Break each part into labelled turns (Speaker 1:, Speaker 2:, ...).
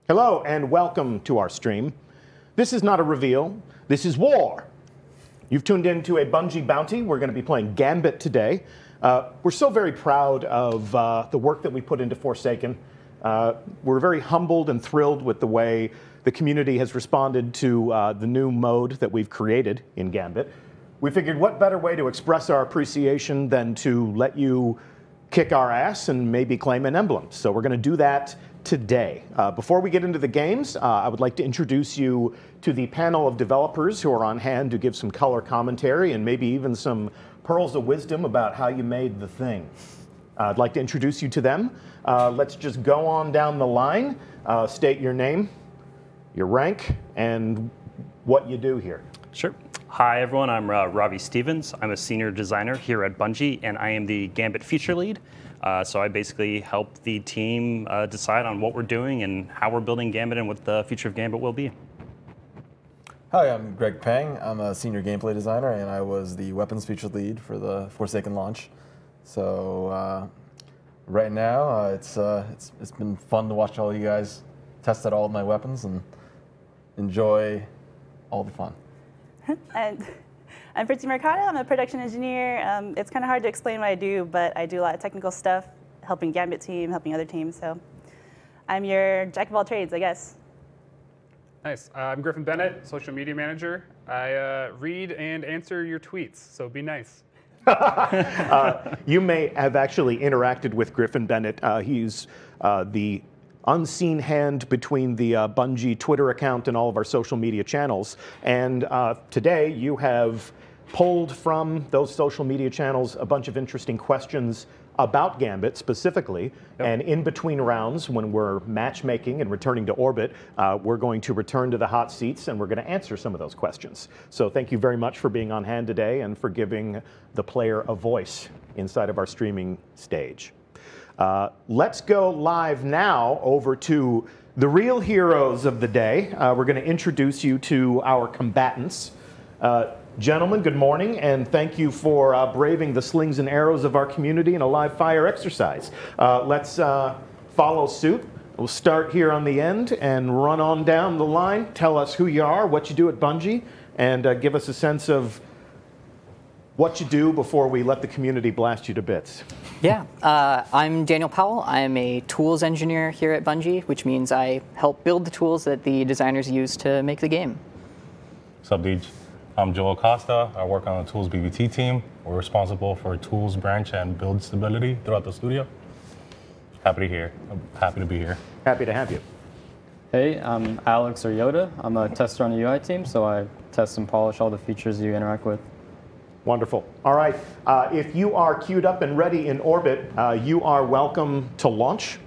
Speaker 1: Hello and welcome to our stream. This is not a reveal, this is war. You've tuned into a Bungie bounty. We're going to be playing Gambit today. We're so very proud of the work that we put into Forsaken. We're very humbled and thrilled with the way the community has responded to the new mode that we've created in Gambit. We figured what better way to express our appreciation than to let you kick our ass and maybe claim an emblem. So we're going to do that today. Before we get into the games, I would like to introduce you to the panel of developers who are on hand to give some color commentary and maybe even some pearls of wisdom about how you made the thing. I'd like to introduce you to them. Let's just go on down the line. State your name, your rank, and what you do here.
Speaker 2: Sure. Hi, everyone. I'm Robbie Stevens. I'm a senior designer here at Bungie, and I am the Gambit feature lead. So I basically help the team decide on what we're doing and how we're building Gambit and what the future of Gambit will be.
Speaker 3: Hi, I'm Greg Pang. I'm a senior gameplay designer, and I was the weapons feature lead for the Forsaken launch. So right now, it's been fun to watch all you guys test out all of my weapons and enjoy all the fun.
Speaker 4: And I'm Fritzy Mercado. I'm a production engineer. It's kind of hard to explain what I do, but I do a lot of technical stuff, helping Gambit team, helping other teams. So I'm your jack of all trades, I guess.
Speaker 5: Nice. I'm Griffin Bennett, social media manager. I read and answer your tweets, so be nice.
Speaker 1: You may have actually interacted with Griffin Bennett. He's the unseen hand between the Bungie Twitter account and all of our social media channels. And today you have pulled from those social media channels a bunch of interesting questions about Gambit specifically. Yep. And in between rounds, when we're matchmaking and returning to orbit, we're going to return to the hot seats and we're going to answer some of those questions. So thank you very much for being on hand today and for giving the player a voice inside of our streaming stage. Let's go live now over to the real heroes of the day. We're going to introduce you to our combatants. Gentlemen, good morning, and thank you for braving the slings and arrows of our community in a live fire exercise. Let's follow suit. We'll start here on the end and run on down the line. Tell us who you are, what you do at Bungie, and give us a sense of what you do before we let the community blast you to bits.
Speaker 6: Yeah, I'm Daniel Powell. I'm a tools engineer here at Bungie, which means I help build the tools that the designers use to make the game.
Speaker 7: What's up, Deej? I'm Joel Costa. I work on the Tools BBT team. We're responsible for tools branch and build stability throughout the studio. Happy to be here. Happy to have you.
Speaker 8: Hey, I'm Alex or Yoda. I'm a tester on the UI team, so I test and polish all the features you interact with.
Speaker 1: Wonderful. All right. If you are queued up and ready in orbit, you are welcome to launch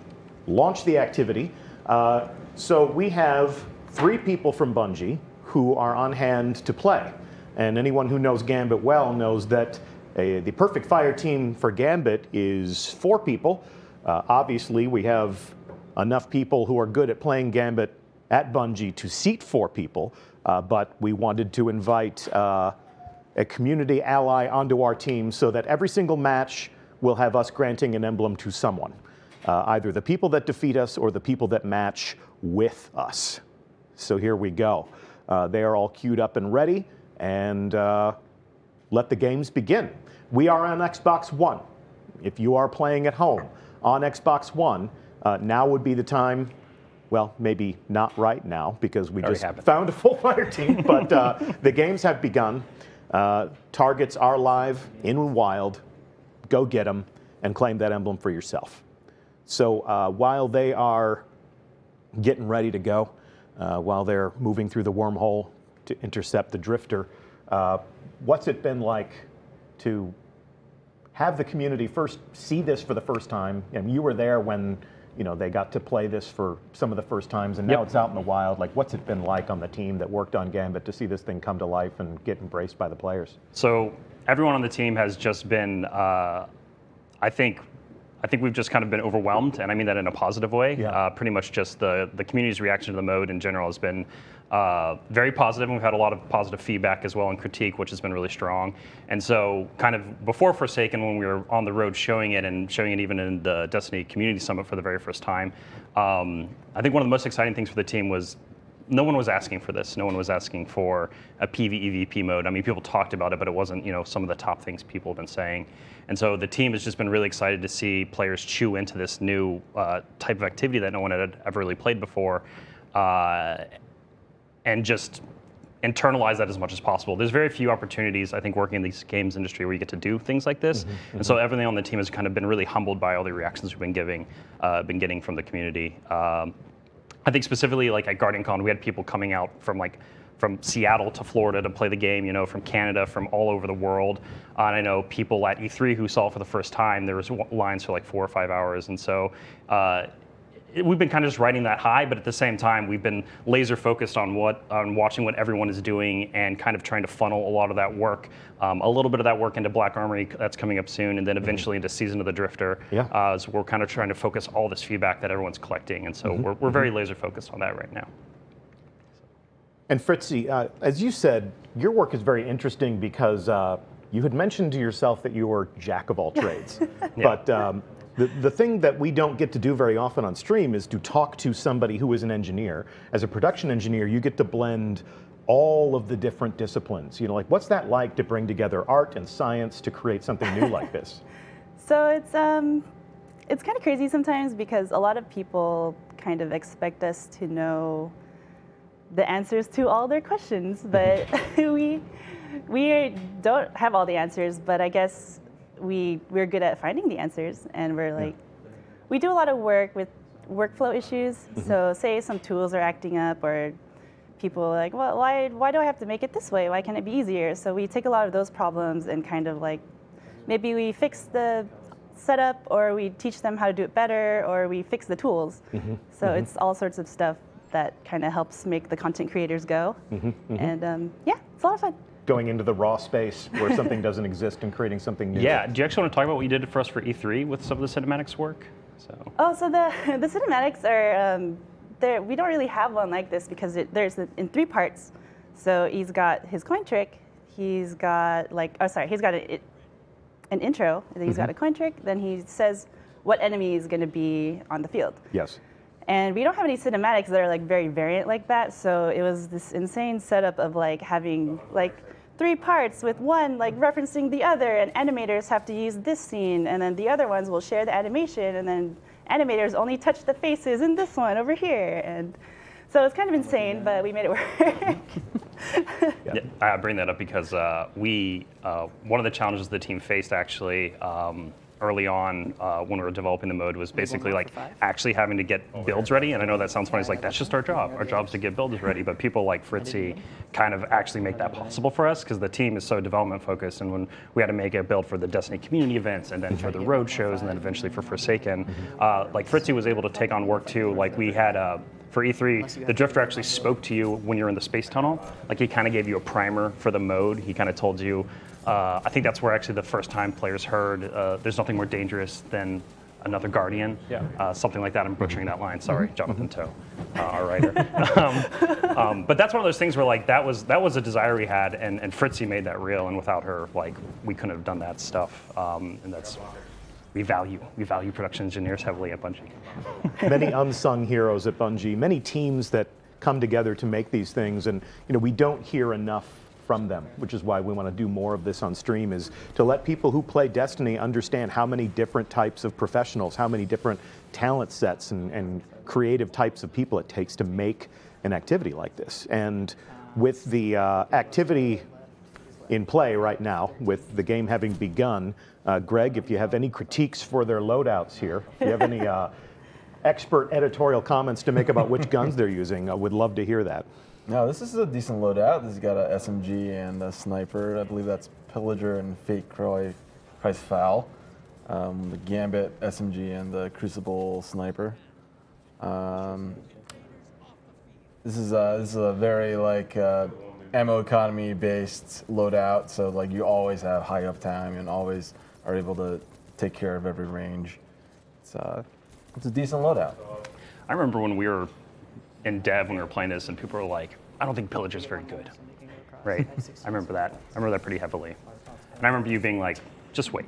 Speaker 1: the activity. So we have 3 people from Bungie who are on hand to play. And anyone who knows Gambit well knows that the perfect fire team for Gambit is 4 people. Obviously, we have enough people who are good at playing Gambit at Bungie to seat 4 people, but we wanted to invite a community ally onto our team so that every single match will have us granting an emblem to someone, either the people that defeat us or the people that match with us. So here we go. They are all queued up and ready, and let the games begin. We are on Xbox One. If you are playing at home on Xbox One, now would be the time. Well, maybe not right now because we just found a full fire team, but the games have begun. Targets are live in wild. Go get them and claim that emblem for yourself. So while they are getting ready to go, while they're moving through the wormhole to intercept the drifter, what's it been like to have the community first see this for the first time? And you were there when they got to play this for some of the first times, and now it's out in the wild. Like, what's it been like on the team that worked on Gambit to see this thing come to life and get embraced by the players?
Speaker 2: So everyone on the team has just been, I think, I think we've just kind of been overwhelmed, and I mean that in a positive way.
Speaker 1: Yeah.
Speaker 2: Pretty much just the community's reaction to the mode in general has been very positive, and we've had a lot of positive feedback as well and critique, which has been really strong. And so kind of before Forsaken, when we were on the road showing it and showing it even in the Destiny Community Summit for the very first time, I think one of the most exciting things for the team was no one was asking for this. No one was asking for a PvEVP mode. I mean, people talked about it, but it wasn't, some of the top things people have been saying. And so the team has just been really excited to see players chew into this new type of activity that no one had ever really played before, and just internalize that as much as possible. There's very few opportunities, I think, working in the games industry where you get to do things like this. And so everything on the team has kind of been really humbled by all the reactions we've been getting from the community. I think specifically like at GuardianCon, we had people coming out from Seattle to Florida to play the game, from Canada, from all over the world. And I know people at E3 who saw it for the first time, there was lines for like 4 or 5 hours. And so we've been kind of just riding that high, but at the same time, we've been laser focused on watching what everyone is doing and kind of trying to funnel a lot of that work, a little bit of that work into Black Armory that's coming up soon, and then eventually into Season of the Drifter.
Speaker 1: Yeah.
Speaker 2: So we're kind of trying to focus all this feedback that everyone's collecting, and so we're very laser focused on that right now.
Speaker 1: And Fritzy, as you said, your work is very interesting because you had mentioned to yourself that you were jack of all trades. But the thing that we don't get to do very often on stream is to talk to somebody who is an engineer. As a production engineer, you get to blend all of the different disciplines. Like what's that like to bring together art and science to create something new like this?
Speaker 4: So it's kind of crazy sometimes because a lot of people kind of expect us to know the answers to all their questions, but we don't have all the answers, but I guess we're good at finding the answers, and we're like, we do a lot of work with workflow issues. So say some tools are acting up, or people are like, well, why do I have to make it this way? Why can't it be easier? So we take a lot of those problems and kind of like, maybe we fix the setup, or we teach them how to do it better, or we fix the tools. So it's all sorts of stuff that kind of helps make the content creators go. And yeah, it's a lot of fun.
Speaker 1: Going into the raw space where something doesn't exist and creating something new.
Speaker 2: Yeah, do you actually want to talk about what you did for us for E3 with some of the cinematics work?
Speaker 4: Oh, so the cinematics are, we don't really have one like this because there's in 3 parts. So he's got his coin trick, he's got he's got an intro, and then he's got a coin trick, then he says what enemy is going to be on the field.
Speaker 1: Yes.
Speaker 4: And we don't have any cinematics that are like very variant like that, so it was this insane setup of like having like 3 parts with one like referencing the other, and animators have to use this scene, and then the other ones will share the animation, and then animators only touch the faces in this one over here. And so it's kind of insane, but we made it work.
Speaker 2: Yeah, I bring that up because one of the challenges the team faced actually early on when we were developing the mode was basically like actually having to get builds ready. And I know that sounds funny, it's like that's just our job. Our job is to get builds ready, but people like Fritzy kind of actually make that possible for us because the team is so development focused. And when we had to make a build for the Destiny community events and then for the road shows and then eventually for Forsaken, like Fritzy was able to take on work too. Like we had for E3, the Drifter actually spoke to you when you're in the space tunnel. Like he kind of gave you a primer for the mode. He kind of told you, I think that's where actually the first time players heard there's nothing more dangerous than another Guardian. Something like that. I'm butchering that line. Sorry, Jonathan Toe, our writer. But that's one of those things where like that was a desire we had, and Fritzy made that real. And without her, like we couldn't have done that stuff. And that's we value production engineers heavily at Bungie.
Speaker 1: Many unsung heroes at Bungie. Many teams that come together to make these things, and we don't hear enough from them, which is why we want to do more of this on stream, is to let people who play Destiny understand how many different types of professionals, how many different talent sets and creative types of people it takes to make an activity like this. And with the activity in play right now, with the game having begun, Greg, if you have any critiques for their loadouts here, if you have any expert editorial comments to make about which guns they're using, I would love to hear that.
Speaker 3: No, this is a decent loadout. This has got a SMG and a sniper. I believe that's Pillager and Fate Croy Price Foul. The Gambit SMG and the Crucible sniper. This is a very like ammo economy based loadout. So like you always have high uptime and always are able to take care of every range. it's a decent loadout.
Speaker 2: I remember when we were in dev when we were playing this, and people were like, "I don't think Pillager's very good." Right? I remember that. I remember that pretty heavily. And I remember you being like, "Just wait."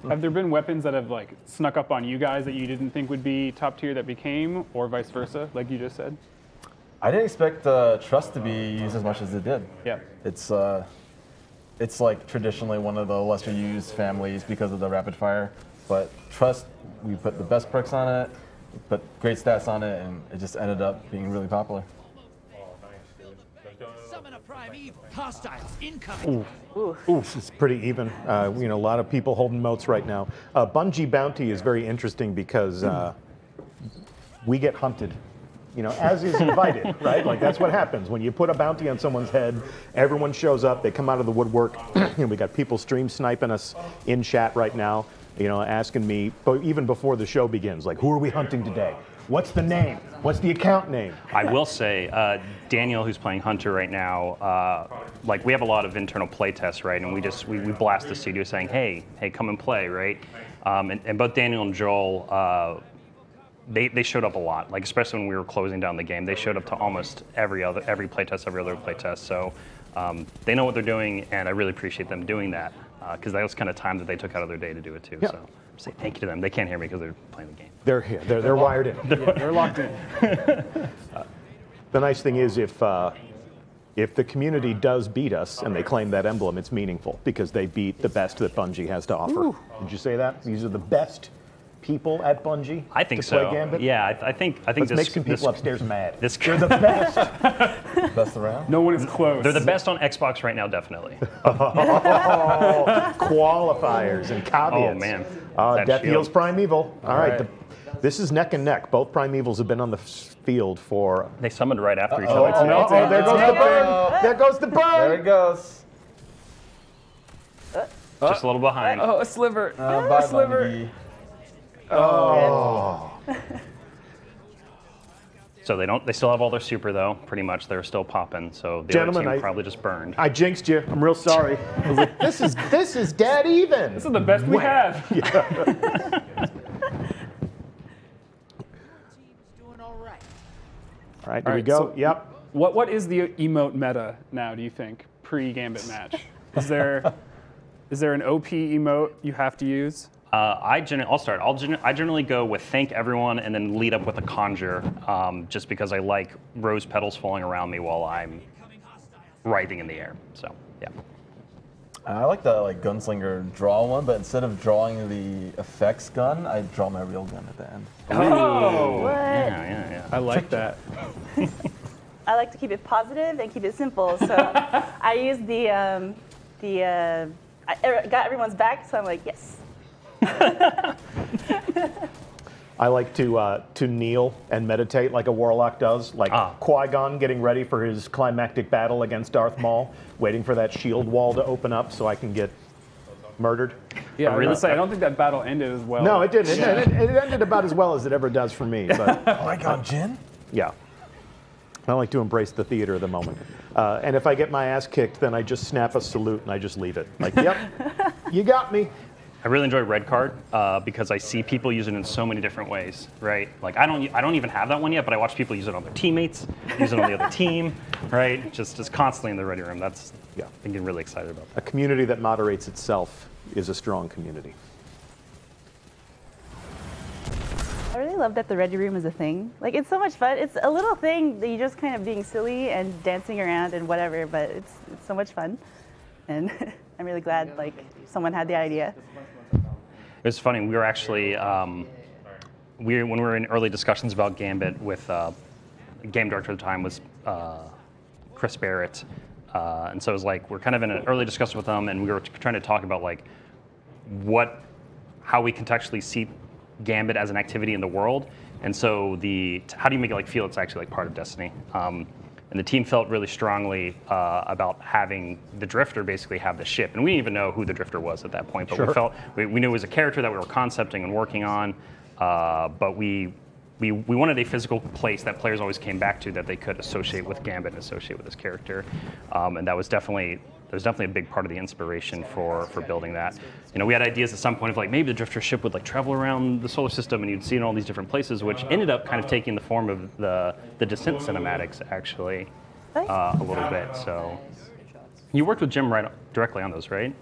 Speaker 5: Have there been weapons that have like snuck up on you guys that you didn't think would be top tier that became, or vice versa, like you just said?
Speaker 3: I didn't expect Trust to be used as much as it did.
Speaker 5: Yeah.
Speaker 3: It's like traditionally one of the lesser used families because of the rapid fire, but Trust, we put the best perks on it, we put great stats on it, and it just ended up being really popular.
Speaker 9: Hostiles incoming.
Speaker 1: Ooh, it's pretty even. A lot of people holding moats right now. Bungie Bounty is very interesting because we get hunted, as is invited, right? Like that's what happens when you put a bounty on someone's head. Everyone shows up. They come out of the woodwork. We got people stream sniping us in chat right now. Asking me, but even before the show begins, like, who are we hunting today? What's the name? What's the account name?
Speaker 2: I will say, Daniel, who's playing Hunter right now, like we have a lot of internal play tests, right? And we blast the studio saying, hey, come and play, right? And both Daniel and Joel, they showed up a lot, like especially when we were closing down the game. They showed up to almost every play test, every other play test. So they know what they're doing, and I really appreciate them doing that because that was kind of time that they took out of their day to do it too. Yeah. So say thank you to them. They can't hear me because they're playing the game.
Speaker 1: They're here. They're wired in.
Speaker 5: They're locked in.
Speaker 1: The nice thing is if the community does beat us and they claim that emblem, it's meaningful because they beat the best that Bungie has to offer. Ooh. Did you say that? These are the best people at Bungie.
Speaker 2: I think
Speaker 1: to
Speaker 2: so.
Speaker 1: Play Gambit?
Speaker 2: Yeah, I think
Speaker 1: Let's make some people upstairs mad.
Speaker 2: They're
Speaker 1: the best.
Speaker 3: Best around.
Speaker 5: No one is close.
Speaker 2: They're the best on Xbox right now, definitely.
Speaker 1: Qualifiers and caveats.
Speaker 2: Oh man.
Speaker 1: Death Heals Primeval. All right. This is neck and neck. Both Primevals have been on the field for.
Speaker 2: They summoned right after each other.
Speaker 1: There goes the burn. There goes the burn.
Speaker 3: There it goes.
Speaker 2: Just a little behind.
Speaker 5: Oh, a sliver.
Speaker 3: Bye,
Speaker 5: sliver.
Speaker 3: Bungie.
Speaker 1: Oh.
Speaker 2: So they still have all their super though, pretty much. They're still popping. So the
Speaker 1: Gentlemen,
Speaker 2: other team probably just burned.
Speaker 1: I jinxed you. I'm real sorry. I was like, this is dead even.
Speaker 5: This is the best we have.
Speaker 1: Yeah. All right, here we go.
Speaker 5: So
Speaker 1: yep.
Speaker 5: What is the emote meta now, do you think, pre-Gambit match? Is there an OP emote you have to use?
Speaker 2: I'll start. I generally go with thank everyone and then lead up with a conjure, just because I like rose petals falling around me while I'm writhing in the air. So yeah.
Speaker 3: I like the gunslinger draw one, but instead of drawing the effects gun, I draw my real gun at the end.
Speaker 5: Oh,
Speaker 4: What?
Speaker 2: Yeah.
Speaker 5: I like that.
Speaker 4: I like to keep it positive and keep it simple. So I use I got everyone's back, so I'm like, yes.
Speaker 1: I like to kneel and meditate like a warlock does, like Qui-Gon getting ready for his climactic battle against Darth Maul, waiting for that shield wall to open up so I can get murdered.
Speaker 5: Yeah, I don't think that battle ended as well.
Speaker 1: No, it didn't. It ended about as well as it ever does for me. But
Speaker 3: Qui-Gon Jinn?
Speaker 1: Yeah. I like to embrace the theater of the moment. And if I get my ass kicked, then I just snap a salute and I just leave it. Like, yep, you got me.
Speaker 2: I really enjoy red card because I see people use it in so many different ways, right? Like I don't even have that one yet, but I watch people use it on their teammates, use it on the other team, right? Just constantly in the ready room. That's I'm getting really excited about that.
Speaker 1: A community that moderates itself is a strong community.
Speaker 4: I really love that the ready room is a thing. Like, it's so much fun. It's a little thing that you just kind of being silly and dancing around and whatever, but it's so much fun. And I'm really glad someone had the idea.
Speaker 2: It was funny. We were actually when we were in early discussions about Gambit with game director at the time was Chris Barrett, and so it was like we're kind of in an early discussion with them, and we were trying to talk about how we contextually see Gambit as an activity in the world, and so how do you make it feel it's actually part of Destiny? And the team felt really strongly about having the Drifter basically have the ship. And we didn't even know who the Drifter was at that point, but we knew it was a character that we were concepting and working on. But we wanted a physical place that players always came back to that they could associate with Gambit and associate with this character. And that was definitely was definitely a big part of the inspiration for building that. You know, we had ideas at some point of like maybe the drifter ship would like travel around the solar system and you'd see it in all these different places, which ended up kind of taking the form of the Descent cinematics actually a little bit. So you worked with Jim directly on those, right?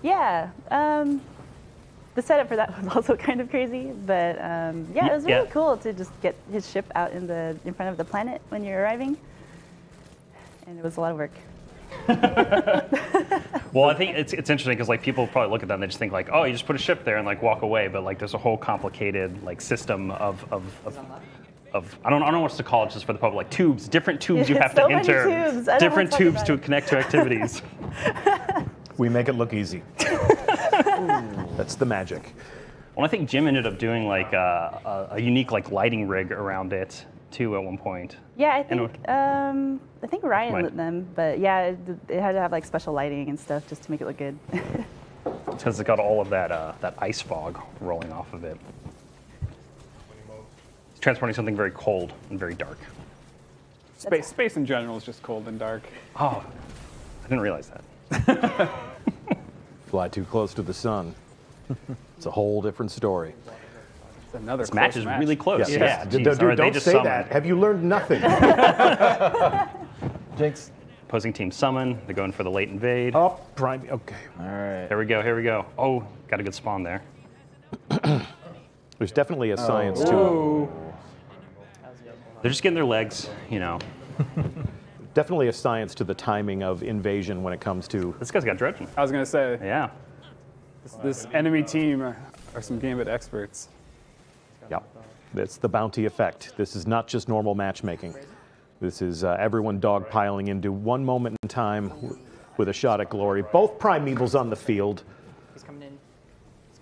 Speaker 4: Yeah. The setup for that was also kind of crazy, but yeah, it was really cool to just get his ship out in front of the planet when you're arriving, and it was a lot of work.
Speaker 2: Well, I think it's interesting because like people probably look at that and they just think like, oh, you just put a ship there and like walk away, but like there's a whole complicated like system of I don't know what to call it just for the public, like tubes, different tubes you have
Speaker 4: so
Speaker 2: to enter, different tubes to connect to activities.
Speaker 1: We make it look easy. That's the magic.
Speaker 2: Well, I think Jim ended up doing like a unique like lighting rig around it too at one point.
Speaker 4: Yeah, I think Ryan lit them, but yeah, it had to have like special lighting and stuff just to make it look good.
Speaker 2: Because it's got all of that ice fog rolling off of it. It's transporting something very cold and very dark.
Speaker 5: Space in general is just cold and dark.
Speaker 2: Oh, I didn't realize that.
Speaker 1: Fly too close to the sun. It's a whole different story.
Speaker 2: This match is really close.
Speaker 1: Yeah.
Speaker 2: Geez,
Speaker 1: Dude, don't say
Speaker 2: summoned.
Speaker 1: that. Have you learned nothing?
Speaker 3: Jinx.
Speaker 2: Opposing team summon. They're going for the late invade.
Speaker 1: Oh, prime. Okay.
Speaker 3: All right.
Speaker 2: Here we go. Here we go. Oh, got a good spawn there.
Speaker 1: There's definitely a science to it.
Speaker 2: They're just getting their legs, you know.
Speaker 1: Definitely a science to the timing of invasion when it comes to.
Speaker 2: This guy's got dredging.
Speaker 5: I was going to say,
Speaker 2: Yeah.
Speaker 5: this enemy team are some Gambit experts.
Speaker 1: Yep. It's the bounty effect. This is not just normal matchmaking. This is everyone dogpiling into one moment in time with a shot at glory. Both primevals on the field.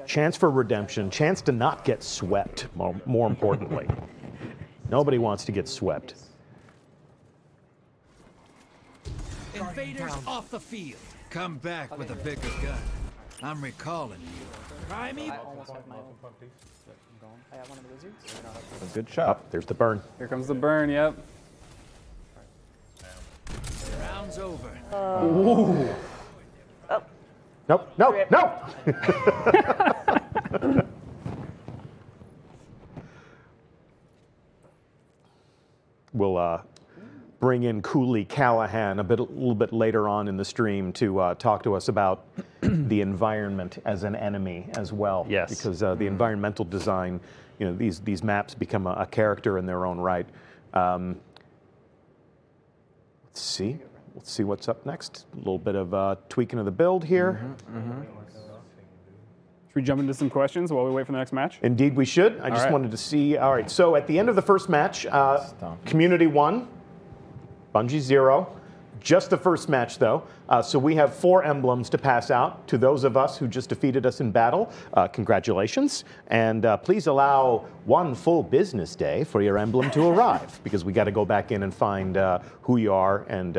Speaker 1: Chance for redemption. Chance to not get swept, more importantly. Nobody wants to get swept.
Speaker 9: Invaders off the field. Come back with a bigger gun. I'm recalling you. Primeval.
Speaker 3: A good shot.
Speaker 1: There's the burn.
Speaker 5: Here comes the burn, yep.
Speaker 9: Round's over.
Speaker 1: Nope, nope, nope. We'll bring in Cooley Callahan a little bit later on in the stream to talk to us about the environment as an enemy as well.
Speaker 2: Yes.
Speaker 1: Because the environmental design, you know, these maps become a character in their own right. Let's see what's up next. A little bit of tweaking of the build here.
Speaker 5: Should we jump into some questions while we wait for the next match?
Speaker 1: Indeed we should. I just wanted to see. All right, so at the end of the first match, Community 1, Bungie 0. Just the first match, though. So we have 4 emblems to pass out to those of us who just defeated us in battle. Congratulations. And please allow 1 full business day for your emblem to arrive, because we got to go back in and find who you are and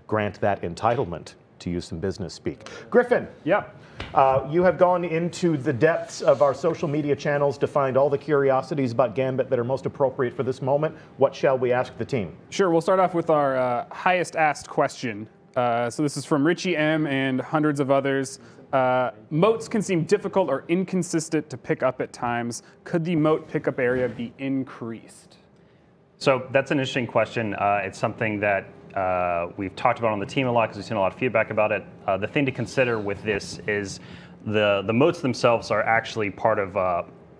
Speaker 1: grant that entitlement, to use some business speak. Griffin.
Speaker 5: Yep.
Speaker 1: You have gone into the depths of our social media channels to find all the curiosities about Gambit that are most appropriate for this moment. What shall we ask the team?
Speaker 5: Sure, we'll start off with our highest asked question. So this is from Richie M and hundreds of others. Moats can seem difficult or inconsistent to pick up at times. Could the moat pickup area be increased?
Speaker 2: So that's an interesting question. It's something that we've talked about on the team a lot because we've seen a lot of feedback about it. The thing to consider with this is the moats themselves are actually part of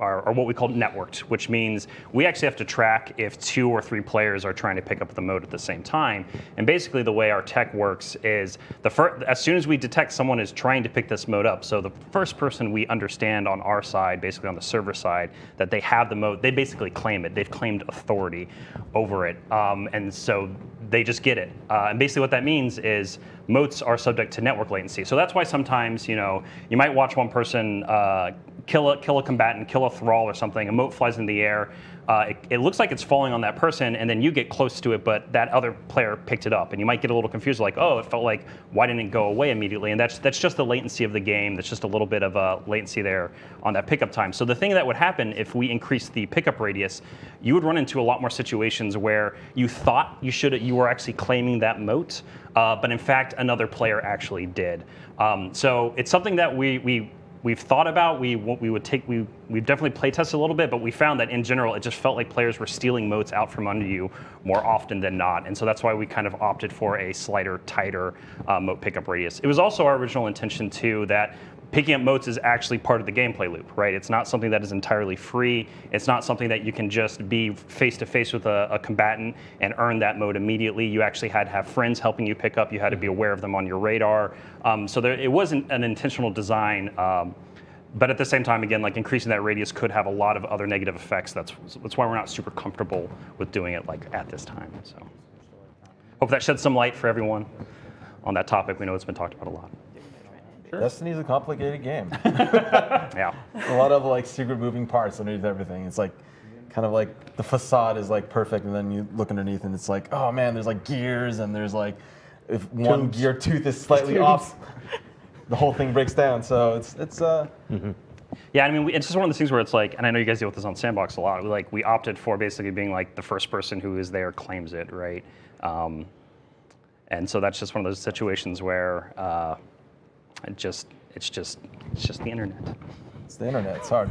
Speaker 2: are what we call networked, which means we actually have to track if 2 or 3 players are trying to pick up the moat at the same time. And basically the way our tech works is as soon as we detect someone is trying to pick this moat up, so the first person we understand on our side, basically on the server side, that they have the moat, they basically claim it. They've claimed authority over it. And so they just get it. And basically what that means is moats are subject to network latency. So that's why sometimes, you know, you might watch one person kill a combatant, kill a thrall or something, a mote flies in the air. It looks like it's falling on that person, and then you get close to it, but that other player picked it up, and you might get a little confused, like, oh, it felt like, why didn't it go away immediately? And that's just the latency of the game. That's just a little bit of a latency there on that pickup time. So the thing that would happen if we increased the pickup radius, you would run into a lot more situations where you thought you were actually claiming that mote, but in fact, another player actually did. So it's something that we've thought about. We've definitely play tested a little bit, but we found that in general, it just felt like players were stealing motes out from under you more often than not. And so that's why we kind of opted for a slighter, tighter mote pickup radius. It was also our original intention too that picking up motes is actually part of the gameplay loop, right? It's not something that is entirely free. It's not something that you can just be face to face with a combatant and earn that mote immediately. You actually had to have friends helping you pick up. You had to be aware of them on your radar. So it wasn't an intentional design. But at the same time, again, like increasing that radius could have a lot of other negative effects. That's why we're not super comfortable with doing it like at this time. So hope that sheds some light for everyone on that topic. We know it's been talked about a lot.
Speaker 3: Destiny's a complicated game.
Speaker 2: Yeah.
Speaker 3: A lot of like secret moving parts underneath everything. It's like kind of like the facade is like perfect, and then you look underneath and it's like, oh man, there's like gears, and there's like if one gear tooth is slightly off, the whole thing breaks down. So it's
Speaker 2: Yeah, I mean, it's just one of those things where it's like, and I know you guys deal with this on Sandbox a lot. We opted for basically being like the first person who is there claims it, right? And so that's just one of those situations where it's just the internet.
Speaker 3: It's the internet. It's hard.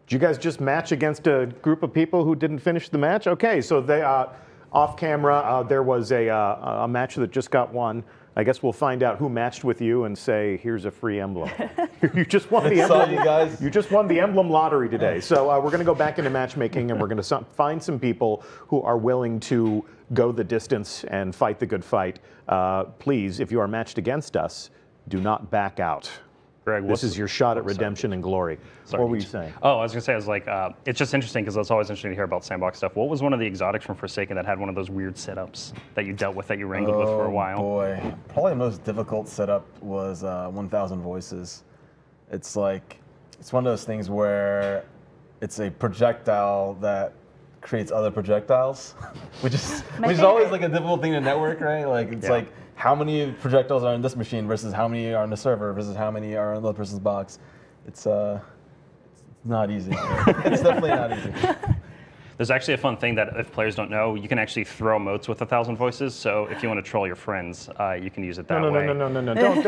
Speaker 1: Did you guys just match against a group of people who didn't finish the match? Okay, so they off camera there was a match that just got won. I guess we'll find out who matched with you and say, here's a free emblem. You just won the emblem.
Speaker 3: You guys.
Speaker 1: You just won the emblem lottery today. So we're going to go back into matchmaking, and we're going to find some people who are willing to go the distance and fight the good fight. Please, if you are matched against us, do not back out.
Speaker 2: Greg,
Speaker 1: this is your shot at redemption and glory.
Speaker 2: Sorry.
Speaker 1: What were you saying?
Speaker 2: Oh, I was going to say, I was like, it's just interesting because it's always interesting to hear about Sandbox stuff. What was one of the exotics from Forsaken that had one of those weird setups that you dealt with, that you wrangled with for a while?
Speaker 3: Oh boy, probably the most difficult setup was 1,000 Voices. It's like, it's one of those things where it's a projectile that creates other projectiles, which is always like a difficult thing to network, right? Like it's like, how many projectiles are in this machine versus how many are in the server versus how many are in the other person's box. It's not easy. It's definitely not easy.
Speaker 2: There's actually a fun thing that if players don't know, you can actually throw motes with 1,000 voices. So if you want to troll your friends, you can use it that way.
Speaker 1: No. Don't.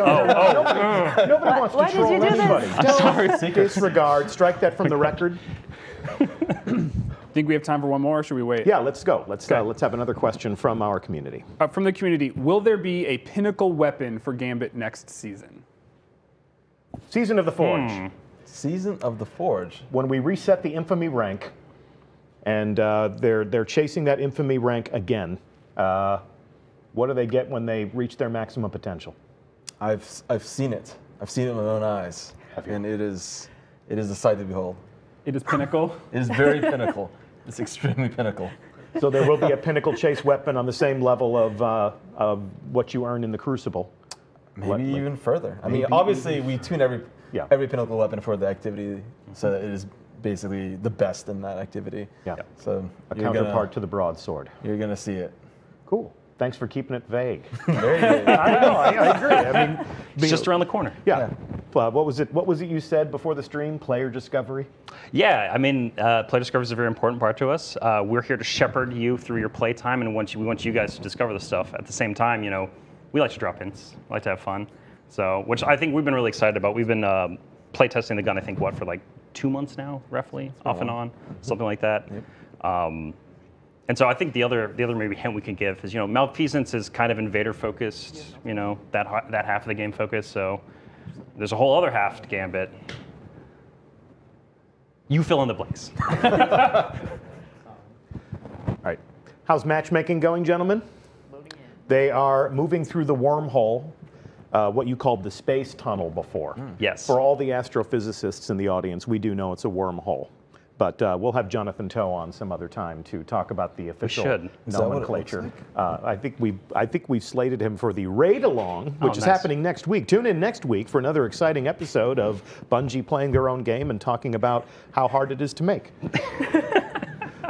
Speaker 1: Nobody wants to troll anybody. Don't disregard. Strike that from the record.
Speaker 5: Think we have time for one more, or should we wait?
Speaker 1: Yeah, let's go. Let's have another question from our community.
Speaker 5: From the community, will there be a pinnacle weapon for Gambit next season?
Speaker 1: Season of the Forge.
Speaker 3: Season of the Forge.
Speaker 1: When we reset the infamy rank, and they're chasing that infamy rank again, what do they get when they reach their maximum potential?
Speaker 3: I've seen it. I've seen it with my own eyes, and it is a sight to behold.
Speaker 5: It is pinnacle.
Speaker 3: It is very pinnacle. It's extremely pinnacle.
Speaker 1: So there will be a pinnacle chase weapon on the same level of what you earn in the Crucible.
Speaker 3: Maybe even further. I mean, obviously we tune every pinnacle weapon for the activity, so that it is basically the best in that activity.
Speaker 1: Yeah.
Speaker 3: So
Speaker 1: a counterpart to the broadsword.
Speaker 3: You're gonna see it.
Speaker 1: Cool. Thanks for keeping it vague.
Speaker 3: Very vague.
Speaker 1: I know. I agree. I mean,
Speaker 2: it's just around the corner.
Speaker 1: Yeah. What was it you said before the stream? Player discovery?
Speaker 2: Yeah, I mean, player discovery is a very important part to us. We're here to shepherd you through your playtime, and we want you guys to discover the stuff. At the same time, we like to drop hints. We like to have fun. So, which I think we've been really excited about. We've been play testing the gun, I think, for like 2 months now, roughly, off and on, something like that. Yep. And so I think the other maybe hint we can give is, Malfeasance is kind of invader focused, that half of the game focused. So there's a whole other half to Gambit. You fill in the blanks.
Speaker 1: All right. How's matchmaking going, gentlemen? They are moving through the wormhole, what you called the space tunnel before.
Speaker 2: Yes.
Speaker 1: For all the astrophysicists in the audience, we do know it's a wormhole. But we'll have Jonathan Toe on some other time to talk about the official nomenclature. I think we've slated him for the raid along, which is happening next week. Tune in next week for another exciting episode of Bungie playing their own game and talking about how hard it is to make.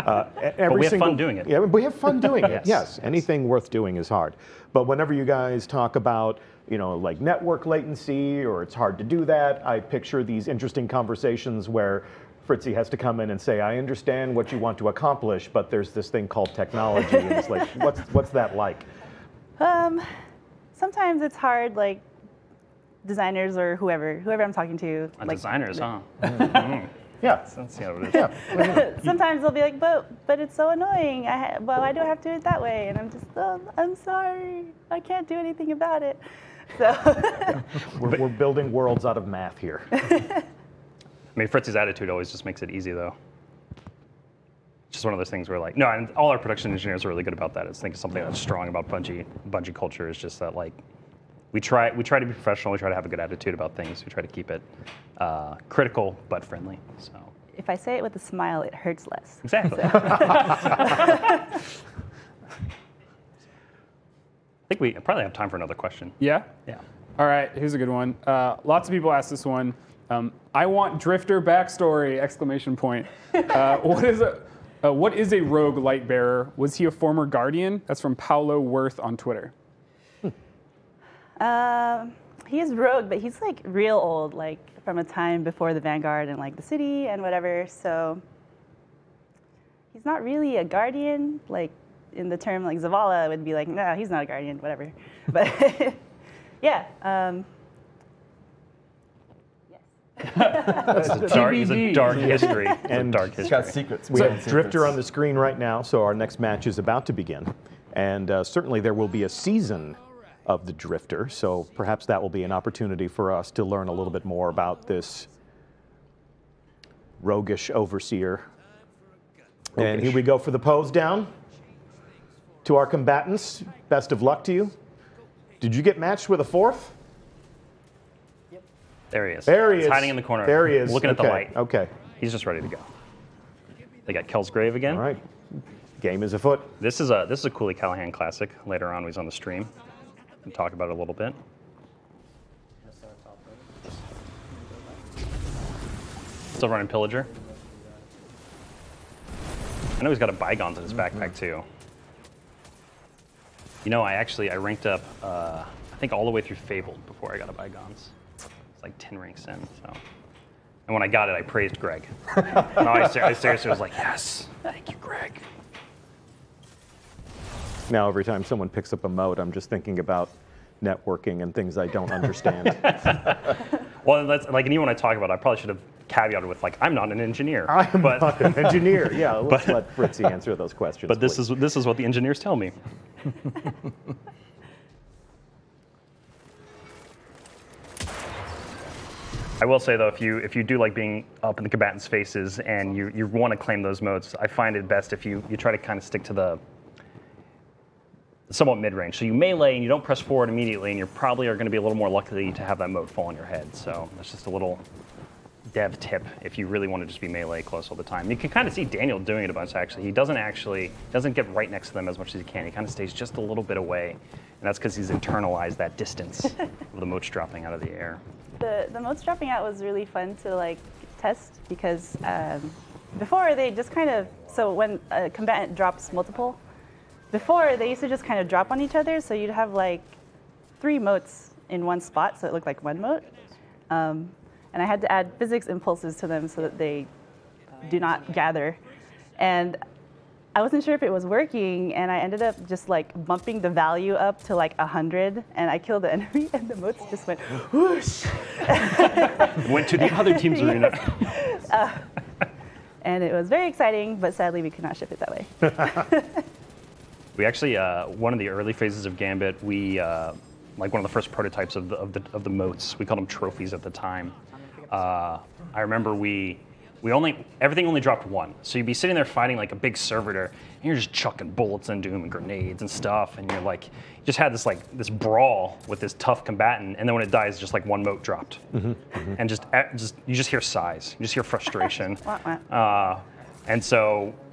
Speaker 2: But we have fun doing it.
Speaker 1: Yeah, we have fun doing it. Yes, anything worth doing is hard. But whenever you guys talk about, like network latency or it's hard to do that, I picture these interesting conversations where Fritzy has to come in and say, I understand what you want to accomplish, but there's this thing called technology. And it's like, what's that like?
Speaker 4: Sometimes it's hard, like designers or whoever I'm talking to.
Speaker 2: Designers, huh?
Speaker 1: Yeah.
Speaker 2: That's how it is.
Speaker 1: Yeah.
Speaker 4: Sometimes they'll be like, but it's so annoying. Why do I have to do it that way? And I'm just, I'm sorry. I can't do anything about it. So
Speaker 1: we're building worlds out of math here.
Speaker 2: I mean, Fritzy's attitude always just makes it easy, though. Just one of those things where, like, no, and all our production engineers are really good about that. I think something that's strong about Bungie culture is just that, like, we try to be professional. We try to have a good attitude about things. We try to keep it critical but friendly. So
Speaker 4: if I say it with a smile, it hurts less.
Speaker 2: Exactly.
Speaker 4: So.
Speaker 2: I think we probably have time for another question.
Speaker 5: Yeah?
Speaker 2: Yeah.
Speaker 5: All right, here's a good one. Lots of people ask this one. I want Drifter backstory! Exclamation point. What is a rogue light bearer? Was he a former Guardian? That's from Paolo Worth on Twitter.
Speaker 4: He is rogue, but he's like real old, like from a time before the Vanguard and like the city and whatever. So he's not really a Guardian, like in the term like Zavala would be like, no, he's not a Guardian, whatever. But yeah.
Speaker 2: It's a dark history.
Speaker 1: And
Speaker 2: dark history.
Speaker 3: It's got secrets.
Speaker 1: We have Drifter on the screen right now, so our next match is about to begin. And certainly there will be a season of the Drifter, so perhaps that will be an opportunity for us to learn a little bit more about this roguish overseer. And here we go for the pose down. To our combatants, best of luck to you. Did you get matched with a fourth?
Speaker 2: Yep. There he is.
Speaker 1: There he is.
Speaker 2: He's hiding in the corner.
Speaker 1: There he is.
Speaker 2: Looking at the light.
Speaker 1: Okay.
Speaker 2: He's just ready to go. They got Kel's Grave again.
Speaker 1: All right. Game is afoot.
Speaker 2: This is a Cooley Callahan classic. Later on, he's on the stream. We'll talk about it a little bit. Still running Pillager. I know he's got a Bygones in his backpack too. I ranked up, I think all the way through Fabled before I got a Bygones. It's like 10 ranks in, so. And when I got it, I praised Greg. No, I seriously was like, yes, thank you, Greg.
Speaker 1: Now every time someone picks up a mode, I'm just thinking about networking and things I don't understand.
Speaker 2: Well, that's like, and even when I talk about it, I probably should have caveated with like, I'm not an engineer.
Speaker 1: I'm not an engineer. Yeah, let's let Fritzy answer those questions.
Speaker 2: But this is what the engineers tell me. I will say though, if you do like being up in the combatants' faces and you want to claim those modes, I find it best if you try to kind of stick to the somewhat mid-range. So you melee and you don't press forward immediately, and you probably are going to be a little more likely to have that mode fall on your head. So that's just a little dev tip if you really want to just be melee close all the time. You can kind of see Daniel doing it a bunch actually. He doesn't get right next to them as much as he can. He kind of stays just a little bit away, and that's because he's internalized that distance of the motes dropping out of the air.
Speaker 4: The motes dropping out was really fun to like test because before they just kind of, so when a combatant drops multiple, before they used to just kind of drop on each other, so you'd have like 3 motes in one spot, so it looked like one mote. And I had to add physics impulses to them so that they do not gather. And I wasn't sure if it was working, and I ended up just like bumping the value up to like 100, and I killed the enemy, and the motes just went whoosh.
Speaker 2: Went to the other team's arena.
Speaker 4: And it was very exciting, but sadly we could not ship it that way.
Speaker 2: We actually, one of the early phases of Gambit, we like one of the first prototypes of the motes. We called them trophies at the time. I remember we everything only dropped 1. So you'd be sitting there fighting like a big servitor, and you're just chucking bullets into him and grenades and stuff, and you're like, you just had this brawl with this tough combatant, and then when it dies, just like 1 mote dropped, and just you just hear sighs, you just hear frustration,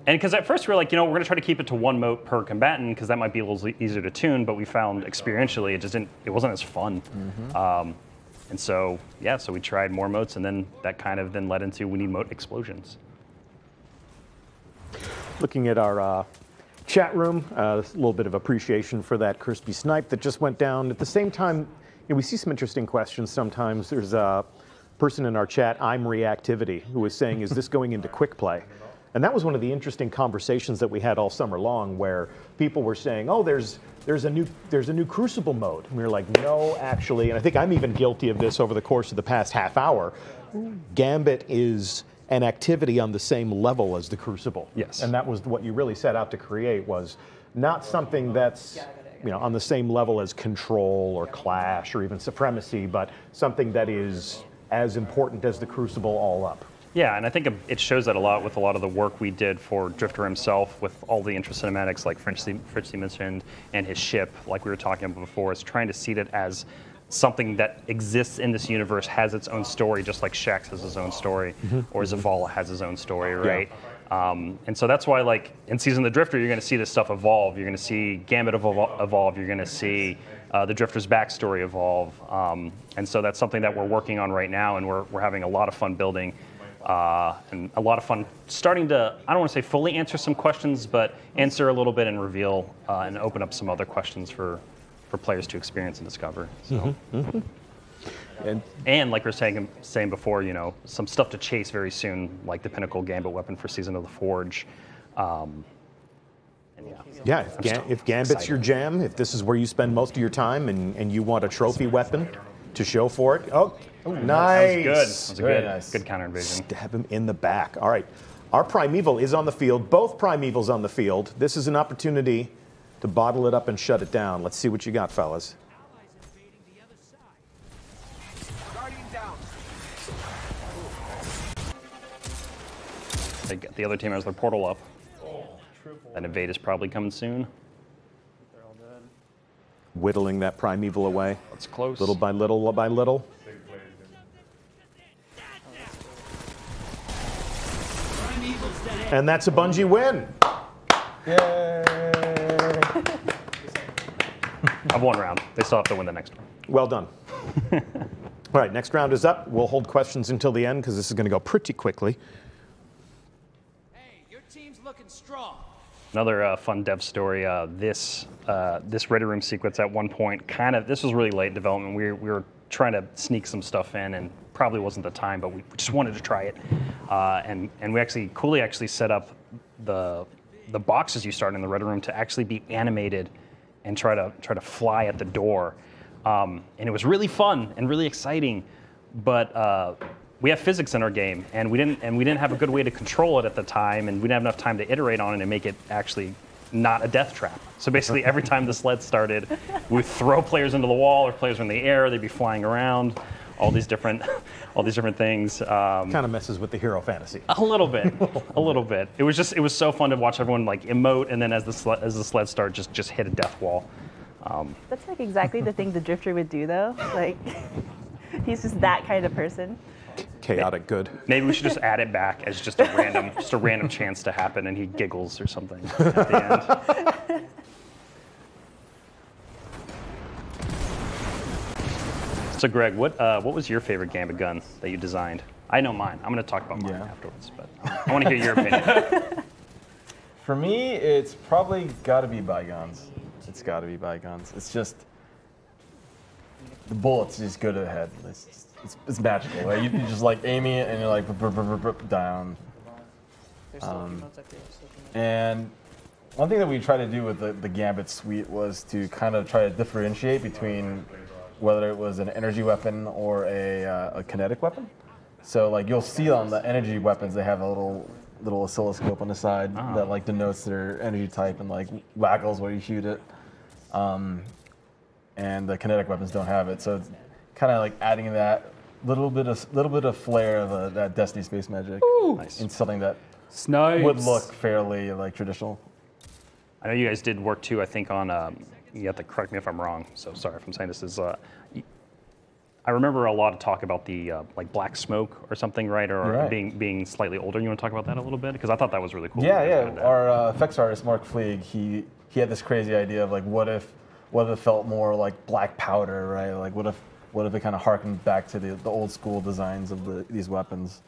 Speaker 2: and because at first we were like, we're going to try to keep it to 1 mote per combatant because that might be a little easier to tune, but we found experientially it wasn't as fun. And so, so we tried more motes, and then that kind of then led into we need mote explosions.
Speaker 1: Looking at our chat room, a little bit of appreciation for that crispy snipe that just went down. At the same time, we see some interesting questions sometimes. There's a person in our chat, I'm Reactivity, who was saying, is this going into quick play? And that was one of the interesting conversations that we had all summer long, where people were saying, oh, there's a new Crucible mode. And we were like, no, actually, and I think I'm even guilty of this over the course of the past half hour. Gambit is an activity on the same level as the Crucible.
Speaker 2: Yes.
Speaker 1: And that was what you really set out to create, was not something that's on the same level as Control or Clash or even Supremacy, but something that is as important as the Crucible all up.
Speaker 2: Yeah, and I think it shows that a lot with a lot of the work we did for Drifter himself, with all the intro cinematics like Fritzy mentioned, and his ship, like we were talking about before, is trying to see it as something that exists in this universe, has its own story, just like Shax has his own story, or Zavala has his own story, right? Yeah. And so that's why, like, in Season of the Drifter, you're going to see this stuff evolve. You're going to see Gambit evolve. You're going to see the Drifter's backstory evolve. And so that's something that we're working on right now, and we're having a lot of fun building. And a lot of fun starting to, I don't want to say fully answer some questions, but answer a little bit and reveal and open up some other questions for players to experience and discover. So. And like we were saying before, some stuff to chase very soon, like the Pinnacle Gambit weapon for Season of the Forge.
Speaker 1: If Gambit's your jam, if this is where you spend most of your time and you want a trophy weapon to show for it, nice.
Speaker 2: That was good.
Speaker 3: Nice.
Speaker 2: Good counter invasion.
Speaker 1: Stab him in the back. All right. Our Primeval is on the field. Both Primevals on the field. This is an opportunity to bottle it up and shut it down. Let's see what you got, fellas.
Speaker 2: The other team has their portal up. That invade is probably coming soon.
Speaker 5: They're all dead.
Speaker 1: Whittling that Primeval away.
Speaker 2: That's close.
Speaker 1: Little by little by little. And that's a Bungie win.
Speaker 3: Yay!
Speaker 2: I've won round. They still have to win the next one.
Speaker 1: Well done. All right, next round is up. We'll hold questions until the end because this is going to go pretty quickly.
Speaker 9: Hey, your team's looking strong.
Speaker 2: Another fun dev story. This Ready Room sequence at one point, this was really late development. We were trying to sneak some stuff in, and probably wasn't the time, but we just wanted to try it. And we Cooley set up the boxes you start in the Ready Room to actually be animated and try to fly at the door. And it was really fun and really exciting, but we have physics in our game, and we didn't have a good way to control it at the time, and we didn't have enough time to iterate on it and make it actually not a death trap. So basically, every time the sled started, we would throw players into the wall, or players were in the air, they'd be flying around, all these different things.
Speaker 1: Kind of messes with the hero fantasy.
Speaker 2: A little bit, a little bit. It was so fun to watch everyone like emote, and then as the sled started, just hit a death wall.
Speaker 4: That's like exactly the thing the Drifter would do, though. Like, he's just that kind of person.
Speaker 1: Chaotic good.
Speaker 2: Maybe we should just add it back as just a random chance to happen, and he giggles or something at the end. So Greg, what was your favorite Gambit gun that you designed? I know mine. I'm going to talk about mine afterwards, but I want to hear your opinion.
Speaker 3: For me, it's probably got to be Bygones. It's got to be Bygones. It's just the bullets just go to the head. It's magical. Right? You just like aiming it and you're like down. And one thing that we tried to do with the Gambit suite was to kind of try to differentiate between whether it was an energy weapon or a kinetic weapon. So like you'll see on the energy weapons, they have a little oscilloscope on the side that like denotes their energy type and like waggles where you shoot it. And the kinetic weapons don't have it. So it's kind of like adding that little bit of flair of that Destiny space magic.
Speaker 2: Nice.
Speaker 3: In something that
Speaker 5: Snipes.
Speaker 3: would look fairly like traditional.
Speaker 2: I know you guys did work too, I think, on, you have to correct me if I'm wrong, so sorry if I'm saying this is, I remember a lot of talk about the like black smoke or something, right? Or
Speaker 3: Right.
Speaker 2: being slightly older. You want to talk about that a little bit? Because I thought that was really cool.
Speaker 3: Yeah,
Speaker 2: You guys did
Speaker 3: yeah.
Speaker 2: that.
Speaker 3: Our effects artist, Mark Fleeg, he had this crazy idea of like, what if it felt more like black powder, right? Like, what if it kind of harkened back to the old school designs of these weapons,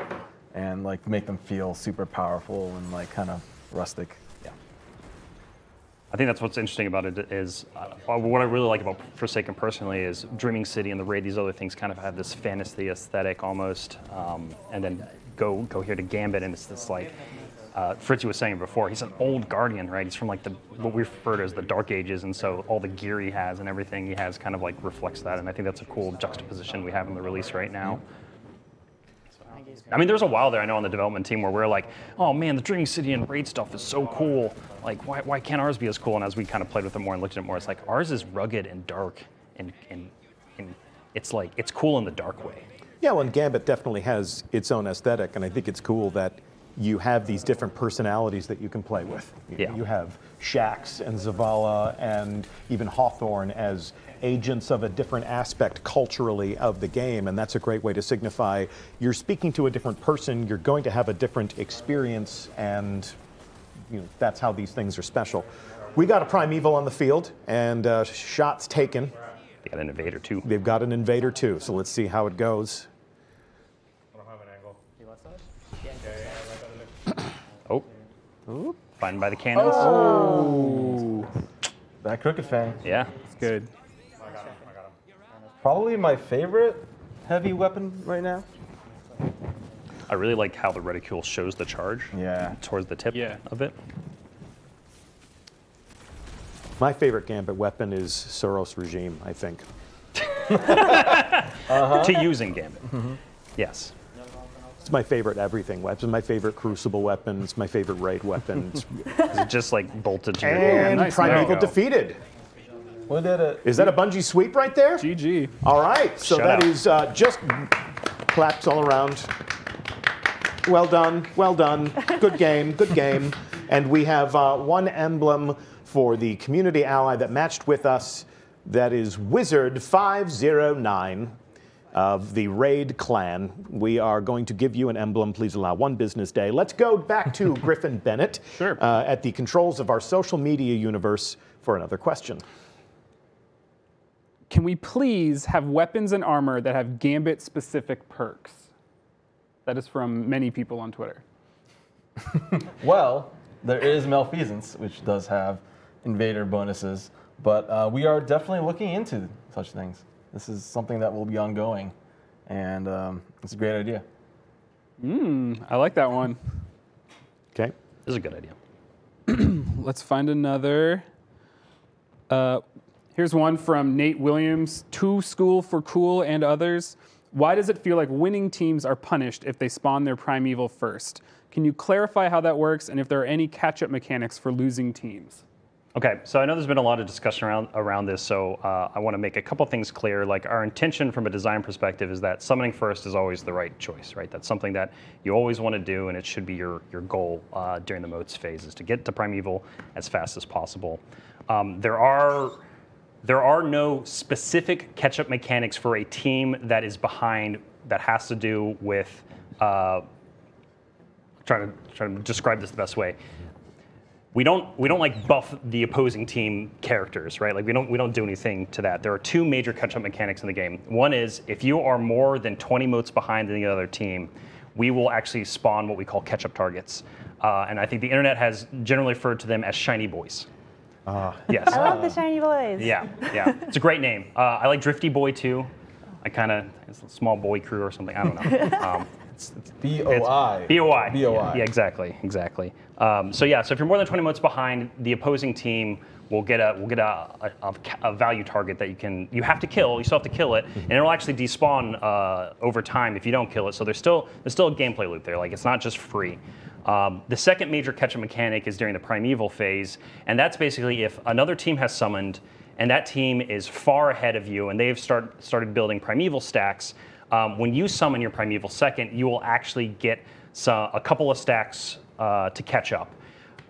Speaker 3: and like make them feel super powerful and like kind of rustic.
Speaker 2: I think that's what's interesting about it is, what I really like about Forsaken personally is Dreaming City and the Raid, these other things kind of have this fantasy aesthetic almost, and then go here to Gambit and it's this like, Fritzy was saying before, he's an old Guardian, right? He's from like what we refer to as the Dark Ages, and so all the gear he has and everything he has kind of like reflects that, and I think that's a cool juxtaposition we have in the release right now. I mean, there was a while there, I know, on the development team where we're like, oh man, the Dreaming City and Raid stuff is so cool. Like, why can't ours be as cool? And as we kind of played with it more and looked at it more, it's like, ours is rugged and dark, and it's like, it's cool in the dark way.
Speaker 1: Yeah, well, and Gambit definitely has its own aesthetic, and I think it's cool that you have these different personalities that you can play with. You have Shax and Zavala and even Hawthorne as agents of a different aspect culturally of the game, and that's a great way to signify you're speaking to a different person, you're going to have a different experience, and that's how these things are special. We got a Primeval on the field, and shots taken.
Speaker 2: They got an Invader too.
Speaker 1: They've got an Invader too, so let's see how it goes.
Speaker 2: Oh, fine by the cannons.
Speaker 3: Oh, that Crooked Fang.
Speaker 2: Yeah,
Speaker 5: it's good.
Speaker 3: Probably my favorite heavy weapon right now.
Speaker 2: I really like how the reticule shows the charge towards the tip of it.
Speaker 1: My favorite Gambit weapon is Soros Regime, I think.
Speaker 2: To use in Gambit. Yes.
Speaker 1: It's my favorite everything weapon. My favorite Crucible weapon. It's my favorite Raid weapon.
Speaker 2: Is it just like bolted to your
Speaker 1: And
Speaker 5: nice.
Speaker 1: Primeval defeated.
Speaker 3: We did it.
Speaker 1: Is that a Bungie sweep right there?
Speaker 5: GG.
Speaker 1: All right, so
Speaker 2: Shut
Speaker 1: that
Speaker 2: out.
Speaker 1: is just claps all around. Well done, well done. Good game, good game. And we have one emblem for the community ally that matched with us. That is Wizard 509 of the Raid clan. We are going to give you an emblem. Please allow one business day. Let's go back to Griffin Bennett at the controls of our social media universe for another question.
Speaker 5: Can we please have weapons and armor that have Gambit-specific perks? That is from many people on Twitter.
Speaker 3: Well, there is Malfeasance, which does have Invader bonuses, but we are definitely looking into such things. This is something that will be ongoing, and it's a great idea.
Speaker 5: I like that one.
Speaker 1: Okay.
Speaker 2: This is a good idea.
Speaker 5: Let's find another. Here's one from Nate Williams, To School for Cool and others. Why does it feel like winning teams are punished if they spawn their Primeval first? Can you clarify how that works and if there are any catch-up mechanics for losing teams?
Speaker 2: Okay, so I know there's been a lot of discussion around this, so I want to make a couple things clear. Like, our intention from a design perspective is that summoning first is always the right choice, right? That's something that you always want to do, and it should be your goal during the moats phase, is to get to Primeval as fast as possible. There are no specific catch-up mechanics for a team that is behind that has to do with trying to describe this the best way. We don't like buff the opposing team characters, right? Like we don't do anything to that. There are two major catch-up mechanics in the game. One is if you are more than 20 motes behind the other team, we will actually spawn what we call catch-up targets. And I think the internet has generally referred to them as shiny boys. Yes.
Speaker 4: I love the shiny boys.
Speaker 2: Yeah. It's a great name. I like Drifty Boy too. It's a small boy crew or something. I don't know.
Speaker 3: B-O-I.
Speaker 2: B-O-I.
Speaker 3: B-O-I.
Speaker 2: Yeah, exactly. So if you're more than 20 motes behind, the opposing team will get a value target that you have to kill. You still have to kill it, and it'll actually despawn over time if you don't kill it. So there's still a gameplay loop there. Like, it's not just free. The second major catch-up mechanic is during the Primeval phase, and that's basically if another team has summoned and that team is far ahead of you and they've started building Primeval stacks. when you summon your Primeval second, you will actually get a couple of stacks to catch up.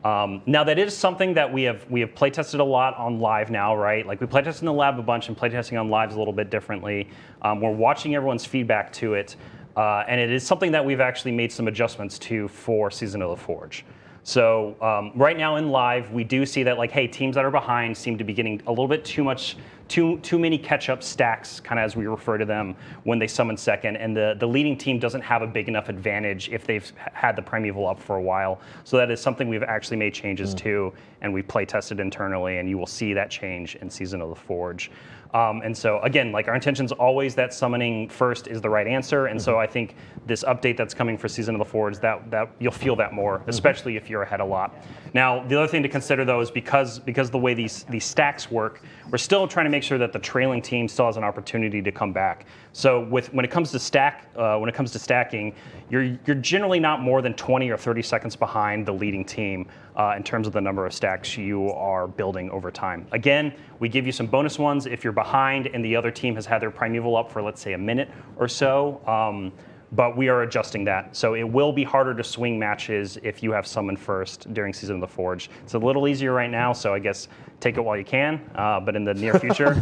Speaker 2: Now that is something that we have playtested a lot on live now, right? Like we playtested in the lab a bunch, and playtesting on live is a little bit differently. We're watching everyone's feedback to it, and it is something that we've actually made some adjustments to for Season of the Forge. So right now in live, we do see that like, hey, teams that are behind seem to be getting a little bit too many catch-up stacks, kind of as we refer to them, when they summon second, and the leading team doesn't have a big enough advantage if they've had the Primeval up for a while. So that is something we've actually made changes to, and we play tested internally, and you will see that change in Season of the Forge. And so again, like our intention is always that summoning first is the right answer, and so I think this update that's coming for Season of the Forge, that you'll feel that more, especially if you're ahead a lot. Now, the other thing to consider though is because the way these stacks work, we're still trying to make sure that the trailing team still has an opportunity to come back. So when it comes to stacking, you're generally not more than 20 or 30 seconds behind the leading team in terms of the number of stacks you are building over time. Again, we give you some bonus ones if you're behind and the other team has had their Primeval up for, let's say, a minute or so. But we are adjusting that. So it will be harder to swing matches if you have summoned first during Season of the Forge. It's a little easier right now, so I guess take it while you can. But in the near future,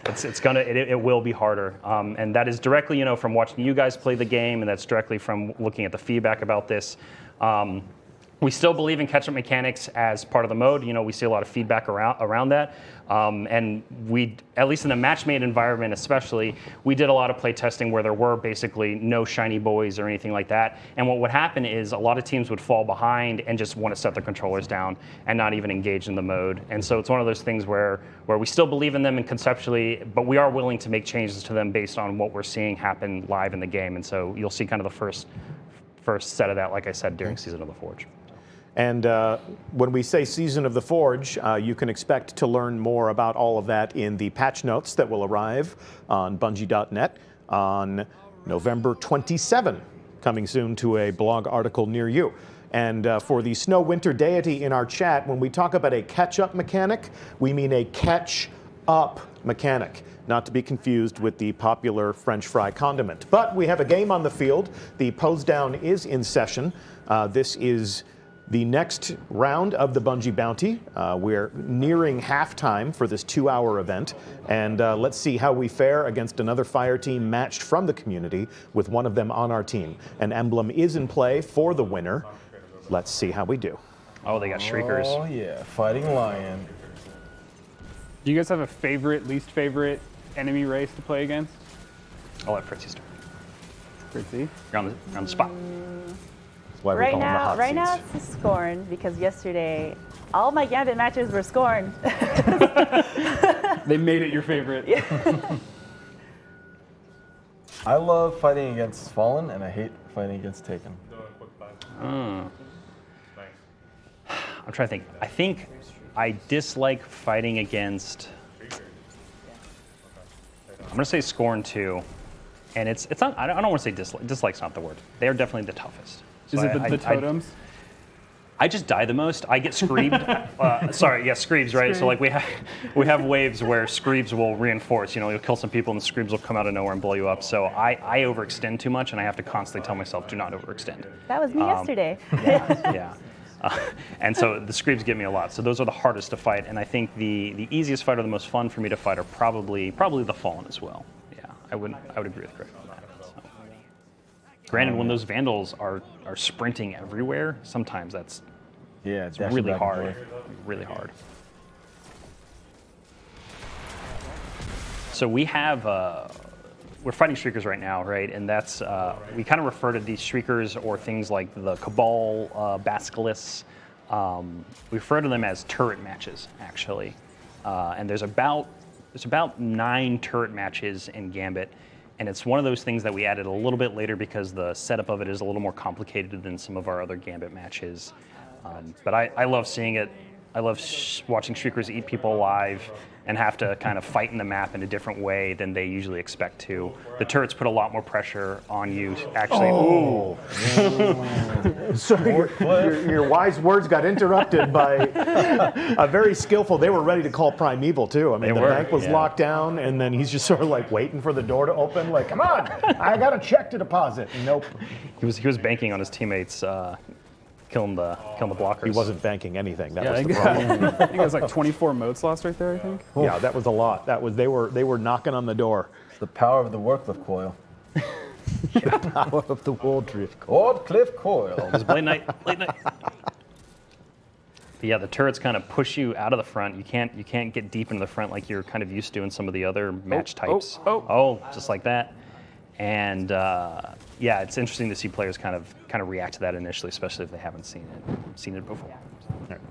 Speaker 2: it will be harder. And that is directly, from watching you guys play the game, and that's directly from looking at the feedback about this. We still believe in catch-up mechanics as part of the mode. We see a lot of feedback around that. And we, at least in the match-made environment especially, we did a lot of play testing where there were basically no shiny boys or anything like that. And what would happen is a lot of teams would fall behind and just want to set their controllers down and not even engage in the mode. And so it's one of those things where we still believe in them and conceptually, but we are willing to make changes to them based on what we're seeing happen live in the game. And so you'll see kind of the first set of that, like I said, during Season of the Forge.
Speaker 1: And when we say Season of the Forge, you can expect to learn more about all of that in the patch notes that will arrive on Bungie.net on November 27, coming soon to a blog article near you. And for the Snow Winter deity in our chat, when we talk about a catch-up mechanic, we mean a catch-up mechanic, not to be confused with the popular French fry condiment. But we have a game on the field. The pose down is in session. This is the next round of the Bungie Bounty. We're nearing halftime for this 2-hour event, and let's see how we fare against another fire team matched from the community with one of them on our team. An emblem is in play for the winner. Let's see how we do.
Speaker 2: Oh, they got Shriekers.
Speaker 3: Oh yeah, Fighting Lion.
Speaker 5: Do you guys have a favorite, least favorite enemy race to play against?
Speaker 2: I'll let Fritzy start.
Speaker 5: Fritzy?
Speaker 2: You're on the spot.
Speaker 4: Right now it's the Scorn, because yesterday all my Gambit matches were Scorn.
Speaker 5: They made it your favorite.
Speaker 4: Yeah.
Speaker 3: I love fighting against Fallen, and I hate fighting against Taken.
Speaker 2: I'm trying to think. I think I dislike fighting against. I'm gonna say Scorn too, and it's not. I don't want to say dislike. Dislike's not the word. They are definitely the toughest. So
Speaker 5: is it the totems?
Speaker 2: I just die the most. I get screebed. Sorry, yeah, screebs, right? So like we have waves where screebs will reinforce. You'll kill some people and the screebs will come out of nowhere and blow you up. So I overextend too much, and I have to constantly tell myself, do not overextend.
Speaker 4: That was me yesterday.
Speaker 2: Yeah. And so the screebs get me a lot. So those are the hardest to fight, and I think the easiest fight or the most fun for me to fight are probably the Fallen as well. Yeah, I would agree with Greg on that. So. Granted, when those Vandals are sprinting everywhere, sometimes it's really hard. Really hard. So we have we're fighting Shriekers right now, right? And that's we kind of refer to these Shriekers or things like the Cabal Basilisks. We refer to them as turret matches, actually. And there's about 9 turret matches in Gambit. And it's one of those things that we added a little bit later because the setup of it is a little more complicated than some of our other Gambit matches. But I love seeing it. watching streakers eat people alive and have to kind of fight in the map in a different way than they usually expect to. The turrets put a lot more pressure on you to actually.
Speaker 1: Oh. So your wise words got interrupted by a very skillful. They were ready to call Primeval too. I mean, the bank was locked down, and then he's just sort of like waiting for the door to open. Like, come on, I got a check to deposit. Nope.
Speaker 2: He was banking on his teammates. Killing the blockers.
Speaker 1: He wasn't banking anything. That was the problem.
Speaker 5: I think it was like 24 motes lost right there, I think.
Speaker 1: Yeah, that was a lot. That was they were knocking on the door.
Speaker 3: It's the power of the Warcliffe coil.
Speaker 1: The power of the Wardrift.
Speaker 3: Wardcliffe coil.
Speaker 2: It was late night. But yeah, the turrets kind of push you out of the front. You can't get deep into the front like you're kind of used to in some of the other match types. Just like that. And yeah, it's interesting to see players kind of react to that initially, especially if they haven't seen it before.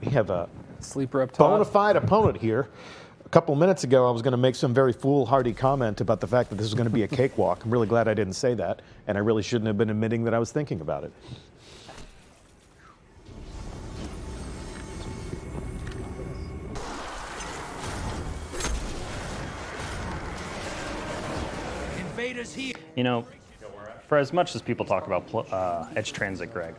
Speaker 1: We have a
Speaker 5: sleeper up top.
Speaker 1: Bona fide opponent here. A couple minutes ago, I was going to make some very foolhardy comment about the fact that this was going to be a cakewalk. I'm really glad I didn't say that, and I really shouldn't have been admitting that I was thinking about it.
Speaker 2: You know, for as much as people talk about Edge Transit, Greg,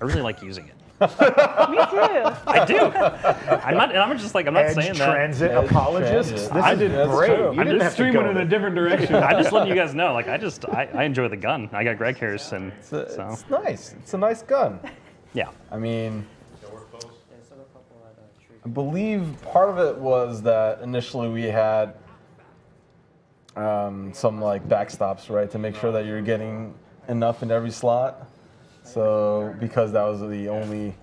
Speaker 2: I really like using it.
Speaker 4: Me too.
Speaker 2: I do. I'm not saying that.
Speaker 1: Edge Transit apologists.
Speaker 2: I
Speaker 1: did great.
Speaker 5: I'm just streaming in a different direction.
Speaker 2: I'm just letting you guys know. Like, I enjoy the gun. I got Greg Harris, and
Speaker 3: it's nice. It's a nice gun.
Speaker 2: Yeah.
Speaker 3: I mean, I believe part of it was that initially we had some like backstops, right, to make sure that you're getting enough in every slot. So because that was the only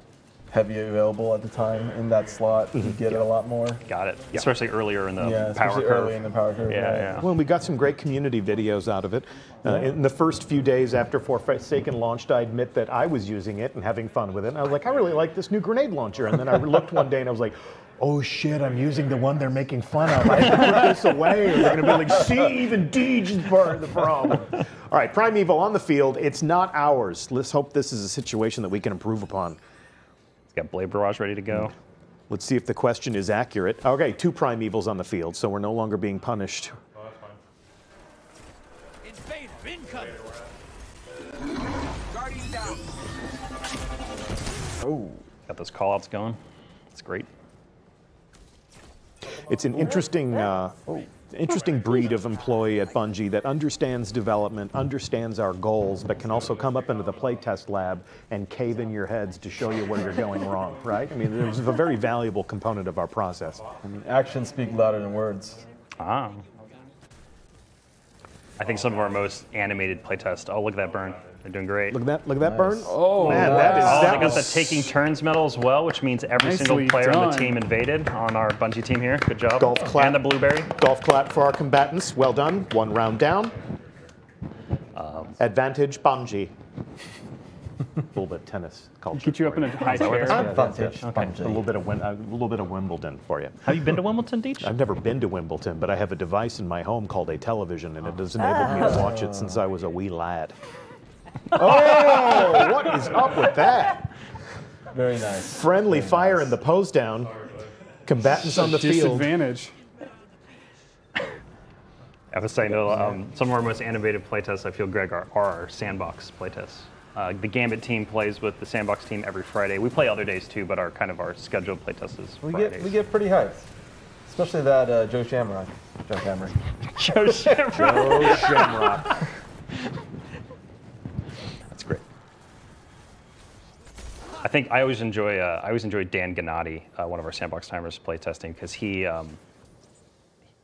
Speaker 3: heavy available at the time in that slot, you get it a lot more.
Speaker 2: Got it. Yeah. Especially earlier in the
Speaker 3: power curve. Early in the power curve.
Speaker 2: Yeah.
Speaker 1: Well, we got some great community videos out of it. In the first few days after Forsaken launched, I admit that I was using it and having fun with it. And I was like, I really like this new grenade launcher. And then I looked one day and I was like, oh shit, I'm using the one they're making fun of. I have to put this away, or they're going to be like, see, even Deej is part of the problem. All right, Primeval on the field. It's not ours. Let's hope this is a situation that we can improve upon.
Speaker 2: He's got Blade Barrage ready to go.
Speaker 1: Let's see if the question is accurate. Okay, 2 Primevals on the field, so we're no longer being punished.
Speaker 9: Oh, that's fine. Invader incoming. Guardian down.
Speaker 2: Oh, got those callouts going. That's great.
Speaker 1: It's an interesting, interesting breed of employee at Bungie that understands development, understands our goals, but can also come up into the playtest lab and cave in your heads to show you where you're going wrong, right? I mean, there's a very valuable component of our process.
Speaker 3: I mean, actions speak louder than words.
Speaker 2: Ah. I think some of our most animated playtests. Oh, look at that burn. They're doing great.
Speaker 1: Look at that burn.
Speaker 5: Oh,
Speaker 1: man,
Speaker 2: they got the taking turns medal as well, which means every single player on the team invaded on our Bungie team here. Good job.
Speaker 1: Golf clap.
Speaker 2: And the blueberry.
Speaker 1: Golf clap for our combatants. Well done. 1 round down. Advantage Bungie. A little bit of tennis culture.
Speaker 5: Get you up in a high chair.
Speaker 3: Advantage.
Speaker 1: Okay. A little bit of Wimbledon for you.
Speaker 2: Have you been to Wimbledon, Deej?
Speaker 1: I've never been to Wimbledon, but I have a device in my home called a television, and it has enabled me to watch it since I was a wee lad. Oh, what is up with that?
Speaker 3: Very nice.
Speaker 1: Friendly fire in the pose down. Combatants on the field.
Speaker 5: Disadvantage.
Speaker 2: I was saying, some of our most innovative playtests, I feel, Greg, are our sandbox playtests. The Gambit team plays with the sandbox team every Friday. We play other days too, but our scheduled playtest is Fridays.
Speaker 3: We get pretty hyped, especially that Joe Shamrock. Joe Cameron.
Speaker 2: Joe Shamrock.
Speaker 1: Joe Shamrock.
Speaker 2: That's great. I think I always enjoy Dan Gennady, one of our sandbox timers, playtesting, because he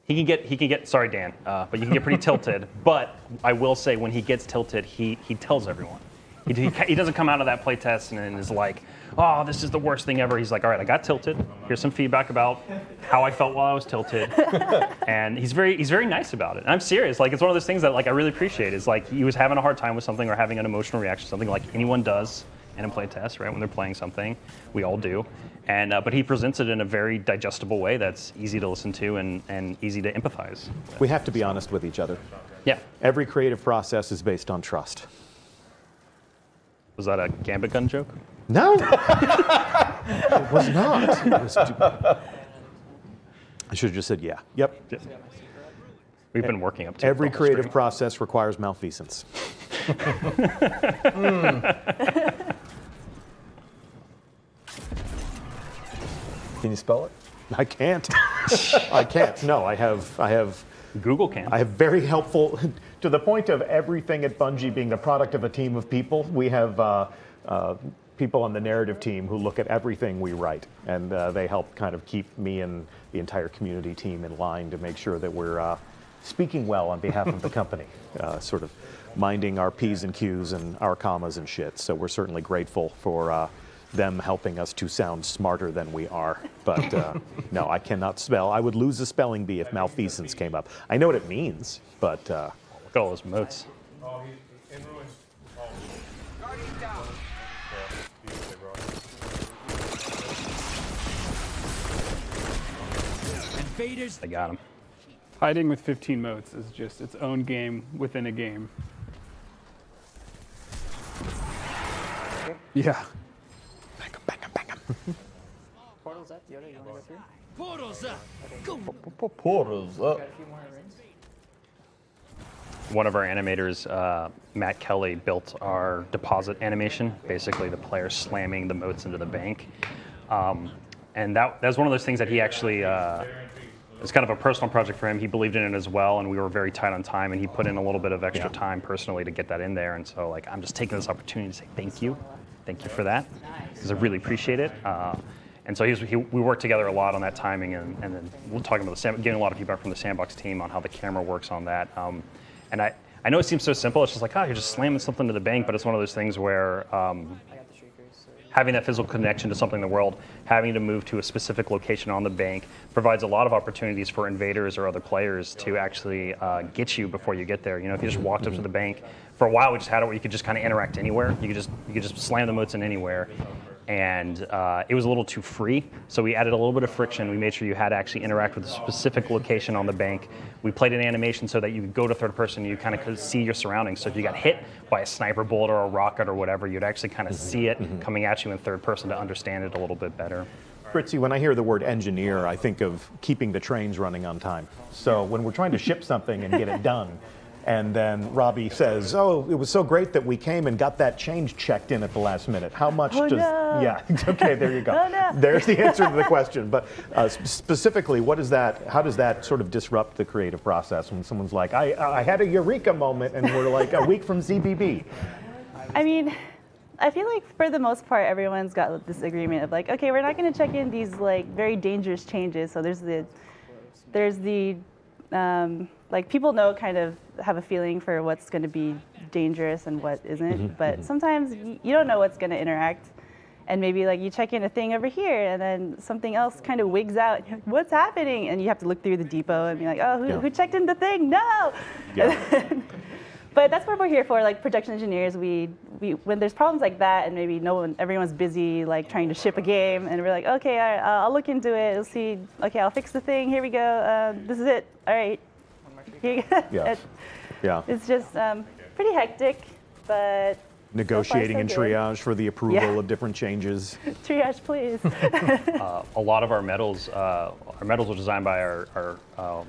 Speaker 2: can get sorry Dan, but you can get pretty tilted. But I will say, when he gets tilted, he tells everyone. He doesn't come out of that playtest and is like, oh, this is the worst thing ever. He's like, all right, I got tilted. Here's some feedback about how I felt while I was tilted. And he's very nice about it. And I'm serious. Like, it's one of those things that I really appreciate. Is like, he was having a hard time with something or having an emotional reaction to something, like anyone does in a playtest, right? When they're playing something, we all do. And but he presents it in a very digestible way that's easy to listen to and easy to empathize with.
Speaker 1: We have to be honest with each other.
Speaker 2: Yeah.
Speaker 1: Every creative process is based on trust.
Speaker 2: Was that a Gambit gun joke?
Speaker 1: No, it was not. It was I should have just said yeah. Yep.
Speaker 2: We've been working up to
Speaker 1: Every creative process requires malfeasance.
Speaker 3: Can you spell it?
Speaker 1: I can't. I can't. No, I have.
Speaker 2: Google can.
Speaker 1: I have very helpful, to the point of everything at Bungie being the product of a team of people. We have people on the narrative team who look at everything we write, and they help kind of keep me and the entire community team in line to make sure that we're speaking well on behalf of the company, sort of minding our P's and Q's and our commas and shit. So we're certainly grateful for them helping us to sound smarter than we are. But no, I cannot spell. I would lose a spelling bee if malfeasance came up. I know what it means, but
Speaker 2: look at all those moats.
Speaker 9: Invaders.
Speaker 2: I got him.
Speaker 5: Hiding with 15 moats is just its own game within a game. Yeah.
Speaker 1: bang 'em, bang 'em, bang 'em.
Speaker 6: Portal's up. Yoda, you want to go through?
Speaker 9: Portals up. Go.
Speaker 3: Portals up.
Speaker 6: Got a few more rings.
Speaker 2: One of our animators, Matt Kelly, built our deposit animation, basically the player slamming the moats into the bank. And that was one of those things that he actually, it's kind of a personal project for him. He believed in it as well, and we were very tight on time, and he put in a little bit of extra time personally to get that in there. And so, like, I'm just taking this opportunity to say thank you for that, because I really appreciate it. And so we worked together a lot on that timing, and then we're talking about getting a lot of feedback from the Sandbox team on how the camera works on that. And I know it seems so simple. It's just like, oh, you're just slamming something to the bank, but it's one of those things where having that physical connection to something in the world, having to move to a specific location on the bank provides a lot of opportunities for invaders or other players to actually get you before you get there. You know, if you just walked up to the bank, for a while we just had it where you could just kind of interact anywhere. You could just slam the moats in anywhere. And it was a little too free, so we added a little bit of friction. We made sure you had to actually interact with a specific location on the bank. We played an animation so that you could go to third person and you kind of could see your surroundings. So if you got hit by a sniper bullet or a rocket or whatever, you'd actually kind of see it coming at you in third person to understand it a little bit better.
Speaker 1: Fritzy, when I hear the word engineer, I think of keeping the trains running on time. So when we're trying to ship something and get it done, and then Robbie says, oh, it was so great that we came and got that change checked in at the last minute. How much
Speaker 4: Oh,
Speaker 1: does...
Speaker 4: no.
Speaker 1: Yeah, okay, there you go.
Speaker 4: Oh, no.
Speaker 1: There's the answer to the question. But specifically, how does that sort of disrupt the creative process when someone's like, I had a eureka moment and we're like a week from ZBB?
Speaker 4: I mean, I feel like for the most part, everyone's got this agreement of like, okay, we're not going to check in these like very dangerous changes. So there's the like people know kind of have a feeling for what's going to be dangerous and what isn't. But sometimes you don't know what's going to interact. And maybe like you check in a thing over here and then something else kind of wigs out. You're like, what's happening? And you have to look through the depot and be like, oh, who checked in the thing? No!
Speaker 1: Yeah.
Speaker 4: But that's what we're here for, like production engineers. We when there's problems like that and maybe everyone's busy like trying to ship a game and we're like, okay, all right, I'll look into it. We'll see. Okay, I'll fix the thing. Here we go. This is it. All right. Here you go.
Speaker 1: Yeah.
Speaker 4: It's just pretty hectic, but
Speaker 1: Negotiating
Speaker 4: so
Speaker 1: and
Speaker 4: far, so good.
Speaker 1: triage for the approval of different changes.
Speaker 4: Triage, please.
Speaker 2: A lot of our medals were designed by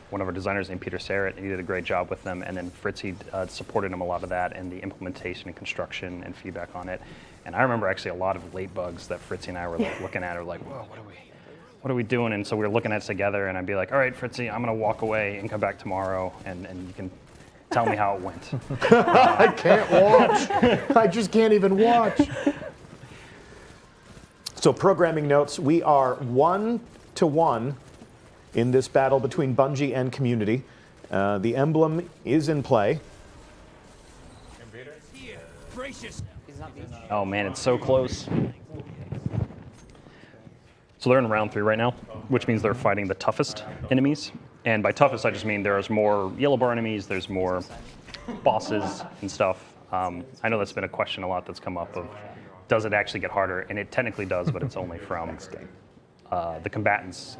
Speaker 2: one of our designers named Peter Serrett, and he did a great job with them. And then Fritzy supported him a lot of that and the implementation and construction and feedback on it. And I remember actually a lot of late bugs that Fritzy and I were like, looking at, or like, whoa, what are we doing? And so we were looking at it together, and I'd be like, all right, Fritzy, I'm gonna walk away and come back tomorrow, and you can tell me how it went.
Speaker 1: I can't watch. I just can't even watch. So programming notes, we are 1-1 in this battle between Bungie and community. The emblem is in play.
Speaker 9: Here, brace yourself.
Speaker 2: Oh man, it's so close. So they're in round 3 right now, which means they're fighting the toughest enemies. And by toughest, I just mean there's more yellow bar enemies, there's more bosses and stuff. I know that's been a question a lot that's come up of, does it actually get harder? And it technically does, but it's only from the combatants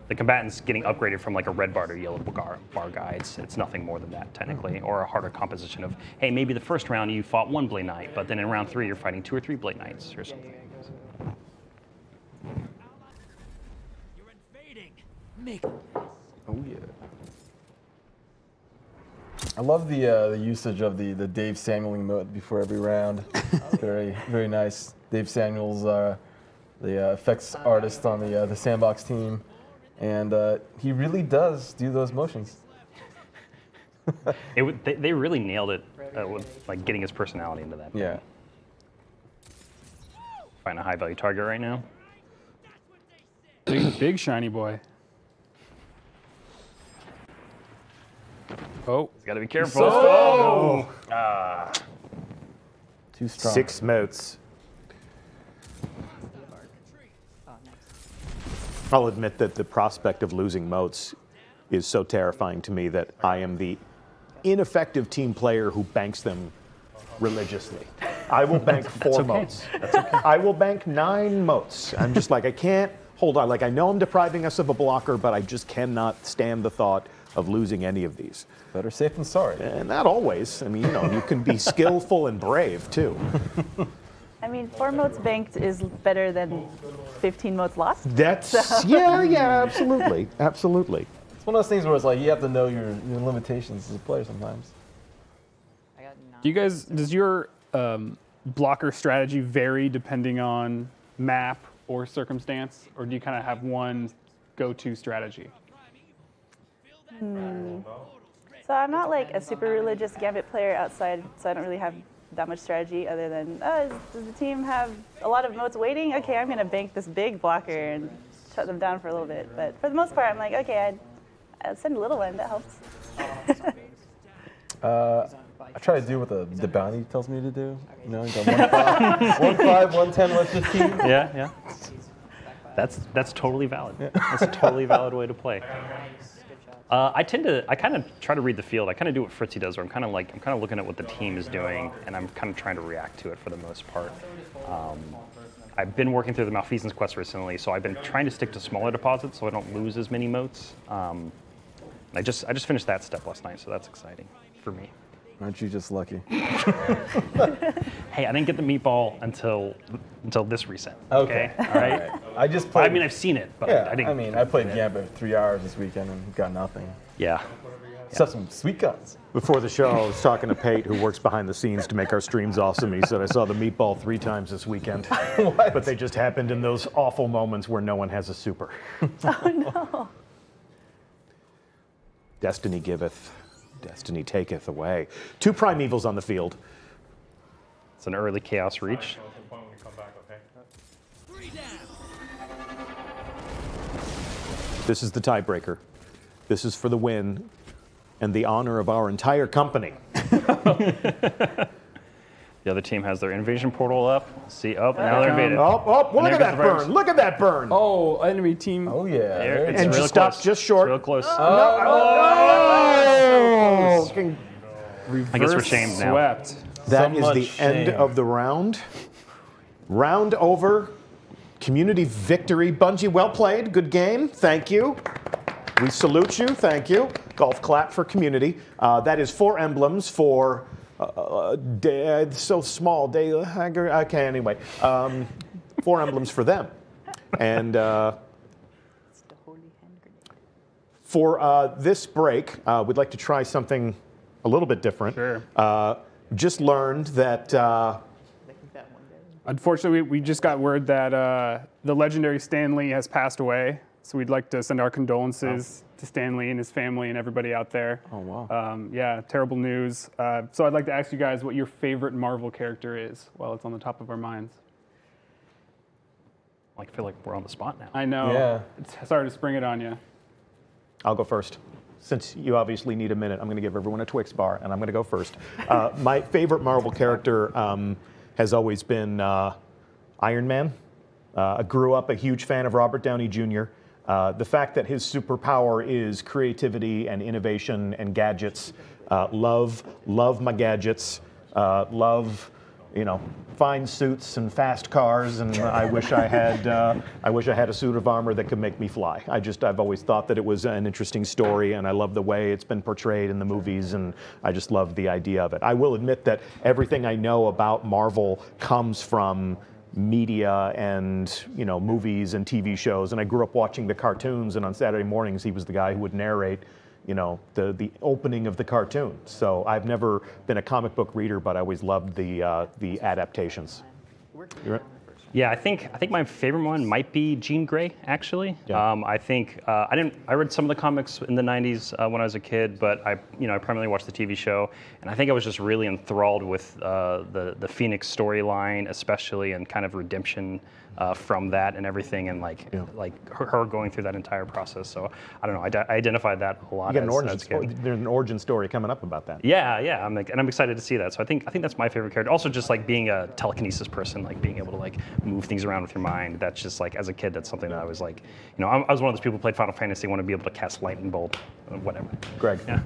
Speaker 2: the combatant's getting upgraded from like a red bar to a yellow bar guy. It's nothing more than that technically, or a harder composition of, hey, maybe the first round you fought 1 Blade Knight, but then in round 3 you're fighting 2 or 3 Blade Knights or something.
Speaker 9: You're invading. Make.
Speaker 3: Oh yeah. I love the usage of the Dave Samuel emote before every round. It's very, very nice. Dave Samuel's the effects artist on the Sandbox team, and he really does do those motions.
Speaker 2: They really nailed it with like getting his personality into that.
Speaker 3: Yeah.
Speaker 2: Find a high value target right now.
Speaker 5: Big shiny boy. Oh,
Speaker 2: Got to be careful.
Speaker 3: Oh! Too strong.
Speaker 1: 6 motes. I'll admit that the prospect of losing motes is so terrifying to me that I am the ineffective team player who banks them religiously. I will bank 4 motes. That's okay. I will bank 9 motes. I'm just like, I can't hold on. Like, I know I'm depriving us of a blocker, but I just cannot stand the thought of losing any of these.
Speaker 3: Better safe than sorry.
Speaker 1: And not always. I mean, you know, you can be skillful and brave, too.
Speaker 4: I mean, 4 motes banked is better than 15 motes lost.
Speaker 1: That's,
Speaker 4: so.
Speaker 1: yeah, absolutely, absolutely.
Speaker 3: It's one of those things where it's like you have to know your limitations as a player sometimes.
Speaker 5: do you guys, does your blocker strategy vary depending on map or circumstance, or do you kind of have one go-to strategy?
Speaker 4: So I'm not like a super religious Gambit player outside, so I don't really have that much strategy other than, does the team have a lot of motes waiting? Okay, I'm going to bank this big blocker and shut them down for a little bit. But for the most part, I'm like, okay, I'd send a little one, that helps.
Speaker 3: I try to do what the bounty tells me to do. You know, you go 1-5, 1-5, 1-10, 1-15.
Speaker 2: Yeah. That's totally valid. Yeah. That's a totally valid way to play. I kind of try to read the field. I kind of do what Fritzy does, where I'm kind of looking at what the team is doing, and I'm kind of trying to react to it for the most part. I've been working through the Malfeasance quest recently, so I've been trying to stick to smaller deposits so I don't lose as many motes. I just finished that step last night, so that's exciting for me.
Speaker 3: Aren't you just lucky?
Speaker 2: Hey, I didn't get the meatball until this reset. Okay. All right.
Speaker 3: I just played.
Speaker 2: I mean, I've seen it, but
Speaker 3: Yeah,
Speaker 2: I didn't.
Speaker 3: I played Gambit for 3 hours this weekend and got nothing.
Speaker 2: Yeah.
Speaker 3: Except some sweet guns.
Speaker 1: Before the show, I was talking to Pate, who works behind the scenes to make our streams awesome. He said, I saw the meatball 3 times this weekend. But they just happened in those awful moments where no one has a super.
Speaker 4: Oh, no.
Speaker 1: Destiny giveth, destiny taketh away. 2 primevals on the field.
Speaker 2: It's an early chaos reach.
Speaker 1: This is the tiebreaker. This is for the win and the honor of our entire company.
Speaker 2: The other team has their invasion portal up. See, now they're invaded.
Speaker 1: Look at that burn. Look at that burn.
Speaker 5: Oh, enemy team.
Speaker 3: Oh, yeah.
Speaker 2: It's
Speaker 1: and
Speaker 2: real
Speaker 1: just stopped
Speaker 2: close.
Speaker 1: just short.
Speaker 2: It's real close.
Speaker 5: Reverse
Speaker 2: I guess we're shamed now.
Speaker 5: swept.
Speaker 1: That
Speaker 3: So
Speaker 1: is
Speaker 3: much
Speaker 1: the end
Speaker 3: shame.
Speaker 1: of the round. Round over. Community victory. Bungie, well played. Good game. Thank you. We salute you. Thank you. Golf clap for community. That is 4 emblems for so small. Okay, anyway. 4 emblems for them. And for this break, we'd like to try something a little bit different.
Speaker 5: Sure.
Speaker 1: Just learned that
Speaker 5: Unfortunately, we just got word that the legendary Stan Lee has passed away. So we'd like to send our condolences to Stan Lee and his family and everybody out there.
Speaker 3: Oh, wow.
Speaker 5: Yeah, terrible news. So I'd like to ask you guys what your favorite Marvel character is while it's on the top of our minds.
Speaker 2: I feel like we're on the spot now.
Speaker 5: I know.
Speaker 3: Yeah.
Speaker 5: It's sorry to spring it on you.
Speaker 1: I'll go first. Since you obviously need a minute, I'm going to give everyone a Twix bar, and I'm going to go first. My favorite Marvel character has always been Iron Man. I grew up a huge fan of Robert Downey Jr. The fact that his superpower is creativity and innovation and gadgets. Love my gadgets. Love fine suits and fast cars, and I wish I had a suit of armor that could make me fly. I've always thought that it was an interesting story, and I love the way it's been portrayed in the movies, and I just love the idea of it. I will admit that everything I know about Marvel comes from media and movies and TV shows, and I grew up watching the cartoons, and on Saturday mornings he was the guy who would narrate the opening of the cartoon. So I've never been a comic book reader, but I always loved the adaptations.
Speaker 2: Yeah, I think my favorite one might be Jean Grey, actually.
Speaker 1: Yeah.
Speaker 2: I think I read some of the comics in the '90s when I was a kid, but I primarily watched the TV show, and I think I was just really enthralled with the Phoenix storyline, especially, and kind of redemption from that and everything, and like her going through that entire process. So I don't know, I identified that a lot.
Speaker 1: You got there's an origin story coming up about that.
Speaker 2: Yeah, I'm excited to see that. So I think that's my favorite character. Also, just like being a telekinesis person, like being able to like move things around with your mind. That's just like, as a kid, that's something that I was like, I was one of those people who played Final Fantasy, want to be able to cast lightning bolt, whatever.
Speaker 1: Greg.
Speaker 2: Yeah.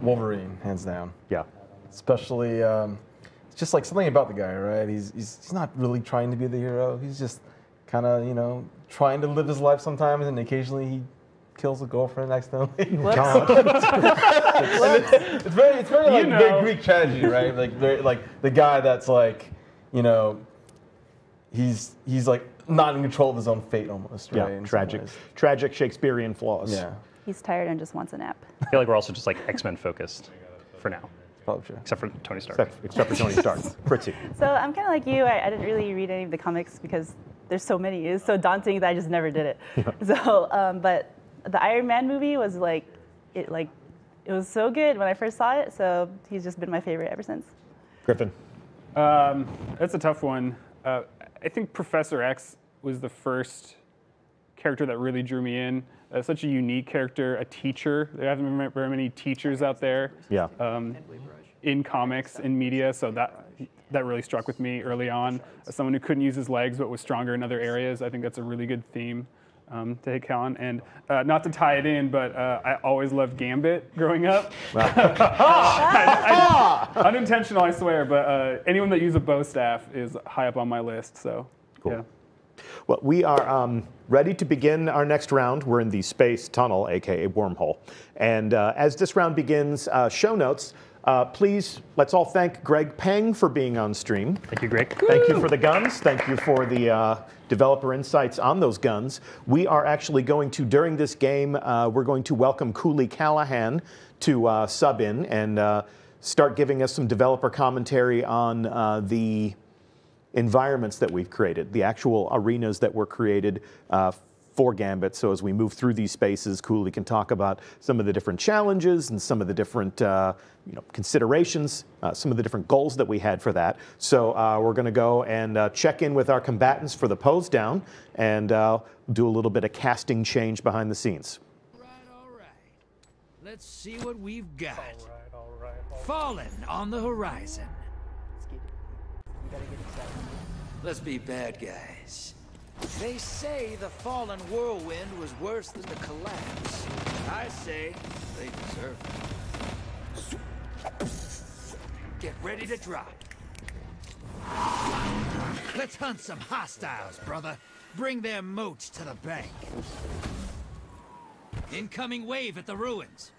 Speaker 3: Wolverine, hands down.
Speaker 1: Yeah.
Speaker 3: Especially, it's just like something about the guy, right? He's not really trying to be the hero. He's just kind of, trying to live his life sometimes, and occasionally he kills a girlfriend accidentally. It's very like very Greek tragedy, right? Like the guy that's like, he's like not in control of his own fate almost, right?
Speaker 1: Yeah, tragic Shakespearean flaws.
Speaker 3: Yeah.
Speaker 4: He's tired and just wants a nap.
Speaker 2: I feel like we're also just like X-Men focused for now.
Speaker 3: Probably true.
Speaker 2: Except for Tony Stark.
Speaker 1: Except for Tony Stark. Fritzy.
Speaker 4: So I'm kind of like you. I didn't really read any of the comics because there's so many. It's so daunting that I just never did it. So, but the Iron Man movie was it was so good when I first saw it. So he's just been my favorite ever since.
Speaker 1: Griffin.
Speaker 5: That's a tough one. I think Professor X was the first character that really drew me in. Such a unique character, a teacher. There haven't been very many teachers out there.
Speaker 1: Yeah.
Speaker 5: In comics, in media, so that really struck with me early on. As someone who couldn't use his legs but was stronger in other areas, I think that's a really good theme to hit on. And not to tie it in, but I always loved Gambit growing up. Unintentional, I swear, but anyone that used a bow staff is high up on my list. So,
Speaker 1: cool.
Speaker 5: Yeah.
Speaker 1: Well, we are ready to begin our next round. We're in the space tunnel, aka wormhole. And as this round begins, show notes. Please, let's all thank Greg Peng for being on stream.
Speaker 2: Thank you, Greg.
Speaker 1: Thank you for the guns. Thank you for the developer insights on those guns. We are actually going to, during this game, we're going to welcome Cooley Callahan to sub in and start giving us some developer commentary on the environments that we've created, the actual arenas that were created for Gambit. So as we move through these spaces, Cooley can talk about some of the different challenges and some of the different considerations, some of the different goals that we had for that. So we're going to go and check in with our combatants for the pose down and do a little bit of casting change behind the scenes.
Speaker 9: All right. Let's see what we've got. All right. Fallen on the horizon. Let's be bad guys. They say the fallen whirlwind was worse than the collapse. I say they deserve it. Get ready to drop. Let's hunt some hostiles, brother. Bring their moats to the bank. Incoming wave at the ruins.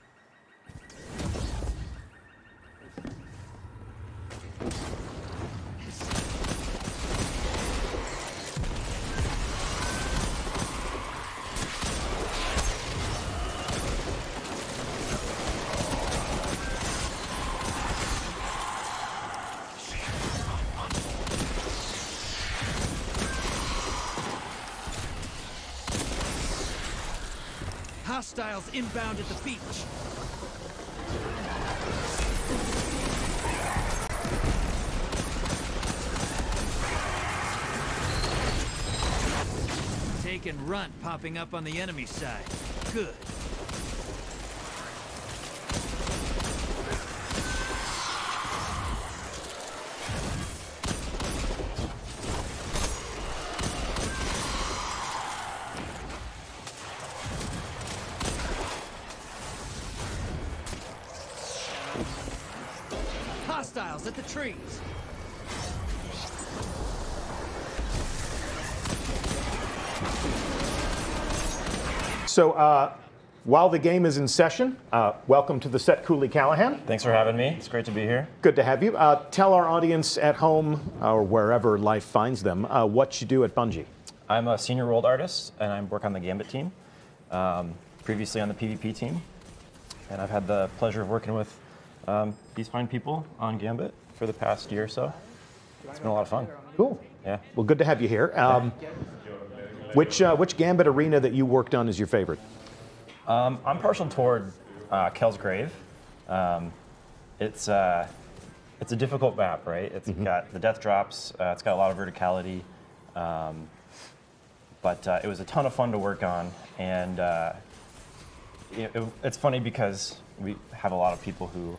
Speaker 9: Hostiles inbound at the beach. Take and run popping up on the enemy side. Good. Hostiles at the trees.
Speaker 1: So while the game is in session, welcome to the set, Cooley Callahan.
Speaker 10: Thanks for having me. It's great to be here.
Speaker 1: Good to have you. Tell our audience at home or wherever life finds them what you do at Bungie.
Speaker 10: I'm a senior world artist, and I work on the Gambit team, previously on the PvP team. And I've had the pleasure of working with these fine people on Gambit for the past year or so. It's been a lot of fun.
Speaker 1: Cool.
Speaker 10: Yeah.
Speaker 1: Well, good to have you here. Which Gambit arena that you worked on is your favorite?
Speaker 10: I'm partial toward Kel's Grave. It's a difficult map, right? It's got the death drops. It's got a lot of verticality. But it was a ton of fun to work on. And it's funny because we have a lot of people who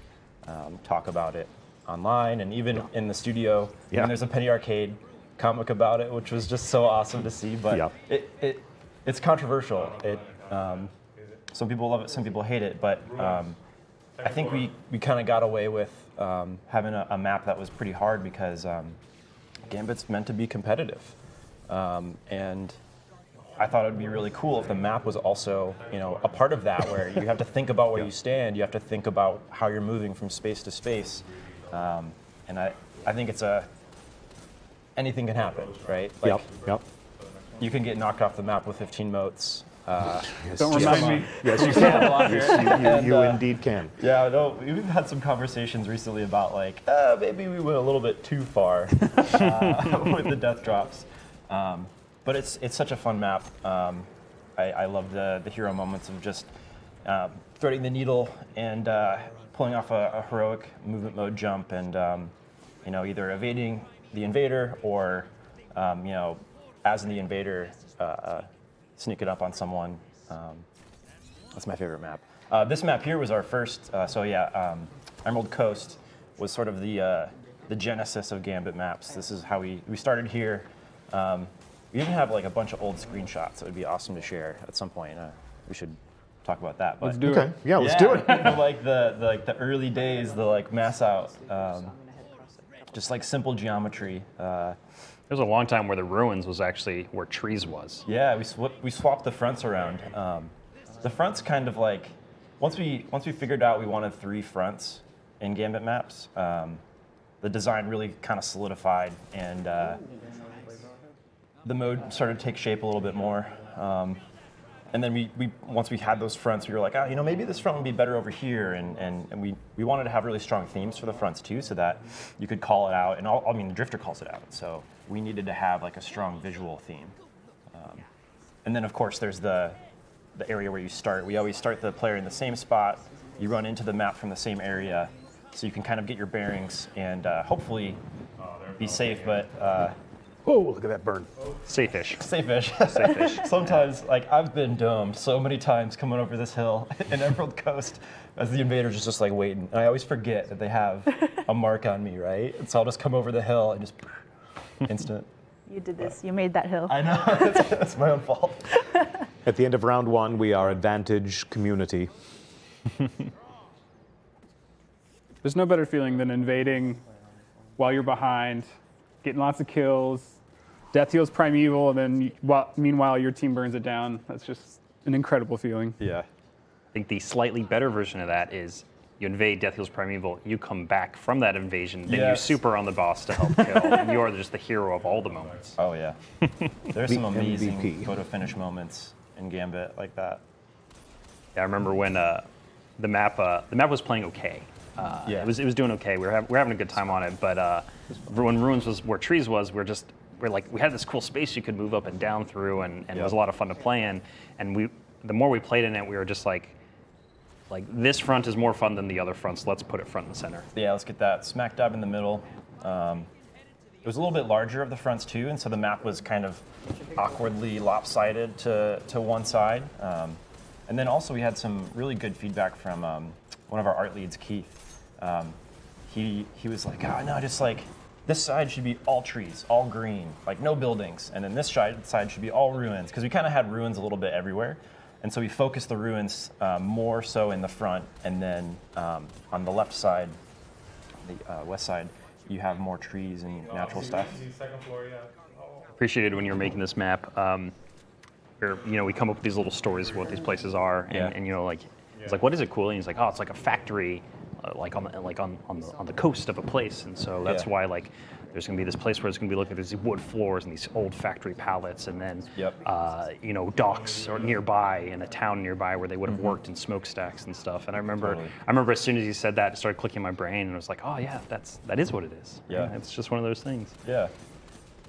Speaker 10: talk about it online and even in the studio.
Speaker 1: Yeah.
Speaker 10: And there's a Penny Arcade comic about it, which was just so awesome to see. But it's controversial. Some people love it, some people hate it. But I think we kind of got away with having a map that was pretty hard because Gambit's meant to be competitive. And I thought it would be really cool if the map was also, a part of that, where you have to think about where you stand, you have to think about how you're moving from space to space, and I think it's anything can happen, right? Like, you can get knocked off the map with 15 motes.
Speaker 5: Don't remind me.
Speaker 1: Yes, you can. You indeed can.
Speaker 10: Yeah, no, we've had some conversations recently about like, maybe we went a little bit too far with the death drops. But it's such a fun map. I love the hero moments of just threading the needle and pulling off a heroic movement mode jump and either evading the invader or as the invader sneaking up on someone. That's my favorite map. This map here was our first. Emerald Coast was sort of the genesis of Gambit maps. This is how we started here. We even have like a bunch of old screenshots that would be awesome to share at some point. We should talk about that. But
Speaker 5: let's do it.
Speaker 1: Yeah, let's do it.
Speaker 10: Like the early days, the like mass out, just like simple geometry.
Speaker 2: There was a long time where the ruins was actually where trees was.
Speaker 10: Yeah, we swapped the fronts around. The fronts kind of like once we figured out we wanted 3 fronts in Gambit maps, the design really kind of solidified and. The mode started to take shape a little bit more, and then we once we had those fronts, we were like, maybe this front would be better over here, and we wanted to have really strong themes for the fronts too, so that you could call it out, and the Drifter calls it out, so we needed to have like a strong visual theme, and then of course there's the area where you start. We always start the player in the same spot. You run into the map from the same area, so you can kind of get your bearings and hopefully be safe, but.
Speaker 1: Oh, look at that burn.
Speaker 2: Safe-ish.
Speaker 10: Safe-ish.
Speaker 2: Safe-ish.
Speaker 10: Sometimes, like, I've been domed so many times coming over this hill in Emerald Coast as the invaders are just, like, waiting. And I always forget that they have a mark on me, right? And so I'll just come over the hill and just instant.
Speaker 4: You did this. You made that hill.
Speaker 10: I know. That's my own fault.
Speaker 1: At the end of round 1, we are advantage community.
Speaker 5: There's no better feeling than invading while you're behind, getting lots of kills, death heals primeval, and then meanwhile your team burns it down. That's just an incredible feeling.
Speaker 10: Yeah.
Speaker 2: I think the slightly better version of that is you invade Death Heals Primeval, you come back from that invasion, then you super on the boss to help kill, and you're just the hero of all the moments.
Speaker 10: Oh yeah. There's some amazing photo finish moments in Gambit like that.
Speaker 2: Yeah, I remember when the map was playing okay. It was doing okay. We were having a good time on it, but when Ruins was where Trees was, we had this cool space you could move up and down through, and it was a lot of fun to play in. And the more we played in it, we were just like this front is more fun than the other fronts. Let's put it front and center. Yeah,
Speaker 10: let's get that smack dab in the middle. It was a little bit larger of the fronts too, and so the map was kind of awkwardly lopsided to one side. And then also we had some really good feedback from one of our art leads, Keith. He was like, oh no, just like this side should be all trees, all green, like no buildings, and then this side should be all ruins, because we kind of had ruins a little bit everywhere. And so we focused the ruins more so in the front, and then on the left side, the west side, you have more trees and natural stuff.
Speaker 2: Appreciated when you were making this map. Where, we come up with these little stories of what these places are, and like it's like, what is it cool? And he's like, oh, it's like a factory, like on the coast of a place, and so that's why like there's going to be this place where it's going to be looking at these wood floors and these old factory pallets, and then docks or nearby in a town nearby where they would have worked in smokestacks and stuff. And I remember as soon as he said that, it started clicking in my brain, and I was like, oh yeah, that is what it is.
Speaker 10: Yeah,
Speaker 2: it's just one of those things.
Speaker 10: Yeah.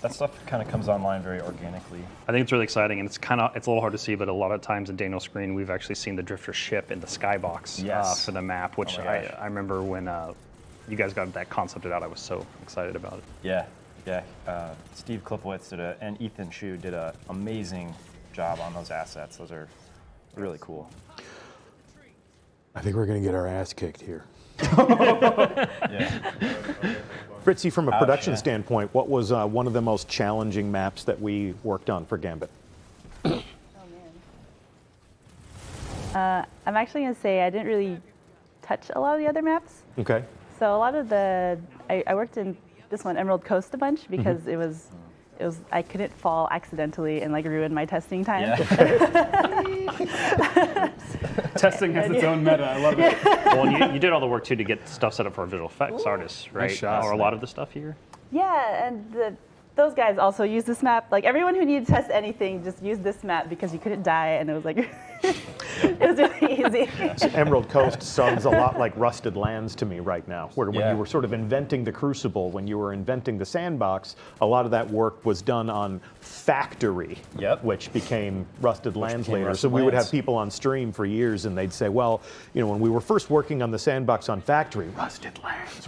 Speaker 10: That stuff kind of comes online very organically.
Speaker 2: I think it's really exciting, and it's a little hard to see, but a lot of times in Daniel's screen, we've actually seen the Drifter ship in the skybox for the map, which I remember when you guys got that concepted out, I was so excited about it.
Speaker 10: Yeah. Steve Klipowitz and Ethan Shu did an amazing job on those assets. Those are really cool.
Speaker 11: I think we're going to get our ass kicked here.
Speaker 1: Fritzy, from a production standpoint, what was one of the most challenging maps that we worked on for Gambit?
Speaker 4: Oh, man. I'm actually going to say I didn't really touch a lot of the other maps.
Speaker 1: Okay.
Speaker 4: So a lot of I worked in this one, Emerald Coast, a bunch because it was I couldn't fall accidentally and like ruin my testing time.
Speaker 5: Testing has its own meta. I love it.
Speaker 2: Well, and you did all the work too to get stuff set up for visual effects artists, right?
Speaker 5: Nice
Speaker 2: Or a lot of the stuff here.
Speaker 4: Yeah, and those guys also use this map. Like everyone who needed to test anything just used this map because you couldn't die, and it was like it was really easy.
Speaker 1: So Emerald Coast sounds a lot like Rusted Lands to me right now, where when you were sort of inventing the Crucible, when you were inventing the sandbox, a lot of that work was done on Factory, which became Rusted Lands later. So we would have people on stream for years, and they'd say, well, when we were first working on the sandbox on Factory, Rusted Lands.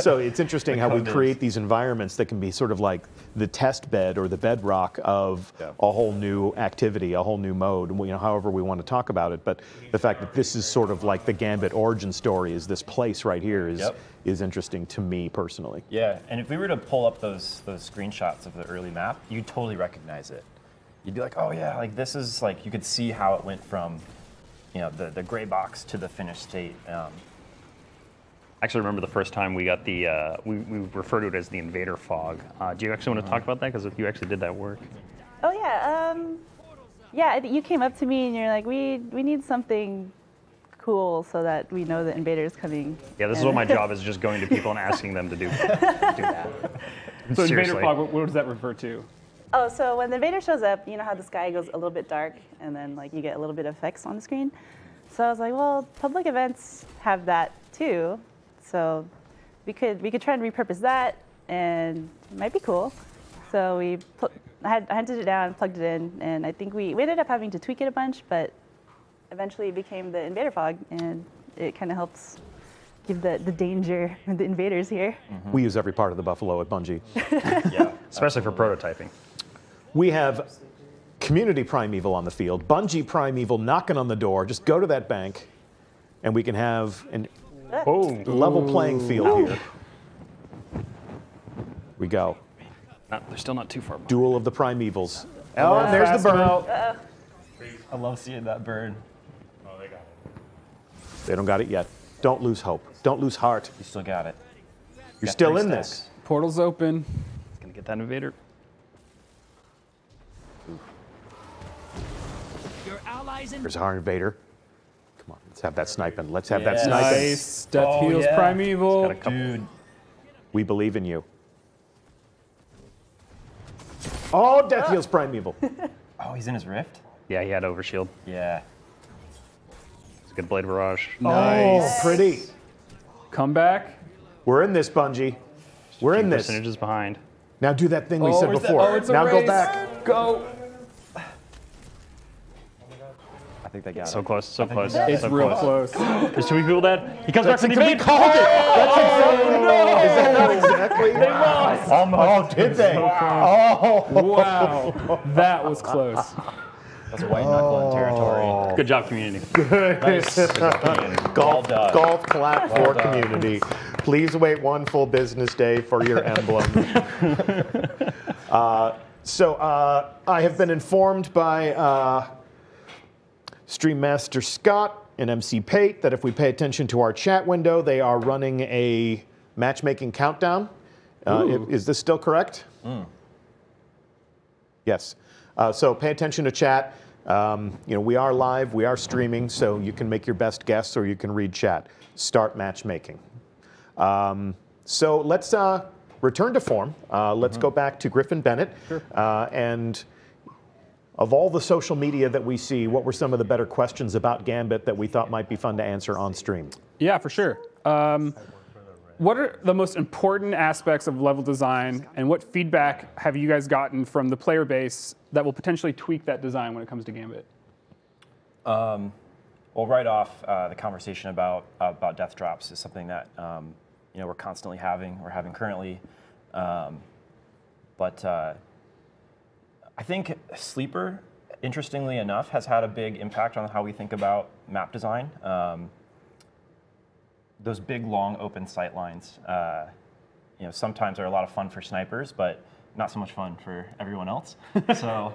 Speaker 1: So it's interesting how we create these environments that can be sort of like the test bed or the bedrock of a whole new activity, a whole new mode, however we want to talk about it. But the fact that this is sort of like the Gambit origin story, is this place right here is interesting to me personally.
Speaker 10: Yeah, and if we were to pull up those screenshots of the early map, you'd totally recognize it. You'd be like, oh yeah, like this is like, you could see how it went from, the gray box to the finished state.
Speaker 2: I actually remember the first time we got we refer to it as the invader fog. Do you actually want to talk about that? Because you actually did that work.
Speaker 4: Oh yeah, yeah. You came up to me and you're like, we need something cool so that we know the invader's coming.
Speaker 2: Yeah, this is what my job is, just going to people and asking them to do that.
Speaker 5: So invader fog, what does that refer to?
Speaker 4: Oh, so when the invader shows up, you know how the sky goes a little bit dark and then like you get a little bit of effects on the screen. So I was like, well, public events have that too. So we could try and repurpose that, and it might be cool. So I hunted it down, plugged it in, and I think we ended up having to tweak it a bunch, but eventually it became the invader fog, and it kind of helps give the danger of the invaders here.
Speaker 1: We use every part of the buffalo at Bungie.
Speaker 2: Especially for prototyping.
Speaker 1: We have community primeval on the field, Bungie primeval knocking on the door. Just go to that bank, and we can have an level playing field here. We go.
Speaker 2: They're still not too far behind.
Speaker 1: Duel of the primevals. Oh, and there's the burn.
Speaker 10: I love seeing that burn.
Speaker 7: Oh, they got it.
Speaker 1: They don't got it yet. Don't lose hope. Don't lose heart.
Speaker 10: You still got it.
Speaker 1: You're still in this.
Speaker 5: Portal's open.
Speaker 2: It's gonna get that invader.
Speaker 9: Your allies in
Speaker 1: Here's our invader. Come on, let's have that sniping. Let's have that sniping.
Speaker 5: Nice. Death heals primeval.
Speaker 10: Dude.
Speaker 1: We believe in you. Oh, Death heals primeval.
Speaker 10: Oh, he's in his rift?
Speaker 2: Yeah, he had overshield.
Speaker 10: Yeah.
Speaker 2: It's a good blade barrage.
Speaker 1: Nice. Oh, pretty.
Speaker 5: Come back.
Speaker 1: We're in this, Bungie. We're in this.
Speaker 2: Percentages behind.
Speaker 1: Now do that thing we said before.
Speaker 5: It's a
Speaker 1: now
Speaker 5: race.
Speaker 1: Go back.
Speaker 5: Go.
Speaker 10: I think they got
Speaker 2: So
Speaker 10: it.
Speaker 2: close, so close.
Speaker 5: It's
Speaker 2: so
Speaker 5: real close.
Speaker 2: There's too many people dead. He comes back from the
Speaker 1: We
Speaker 2: invade.
Speaker 1: called it. That's exactly.
Speaker 5: no.
Speaker 1: Is that not exactly?
Speaker 5: They lost.
Speaker 1: Oh, did they?
Speaker 5: Wow. Wow. That was close.
Speaker 10: That's white knuckling territory.
Speaker 2: Good job, community.
Speaker 10: Nice. Good job, community.
Speaker 1: Golf clap for community. Please wait one full business day for your emblem. So I have been informed by Stream Master Scott in MC Pate that if we pay attention to our chat window, they are running a matchmaking countdown. Is this still correct? Yes. So pay attention to chat. We are live, we are streaming, so you can make your best guess or you can read chat. Start matchmaking. So let's return to form. Let's go back to Griffin Bennett.
Speaker 5: Sure.
Speaker 1: And of all the social media that we see, what were some of the better questions about Gambit that we thought might be fun to answer on stream?
Speaker 5: Yeah, for sure. What are the most important aspects of level design, and what feedback have you guys gotten from the player base that will potentially tweak that design when it comes to Gambit?
Speaker 10: Well, right off, the conversation about death drops is something that we're constantly having. We're having currently, but I think Sleeper, interestingly enough, has had a big impact on how we think about map design. Those big, long, open sight lines, sometimes are a lot of fun for snipers, but not so much fun for everyone else. So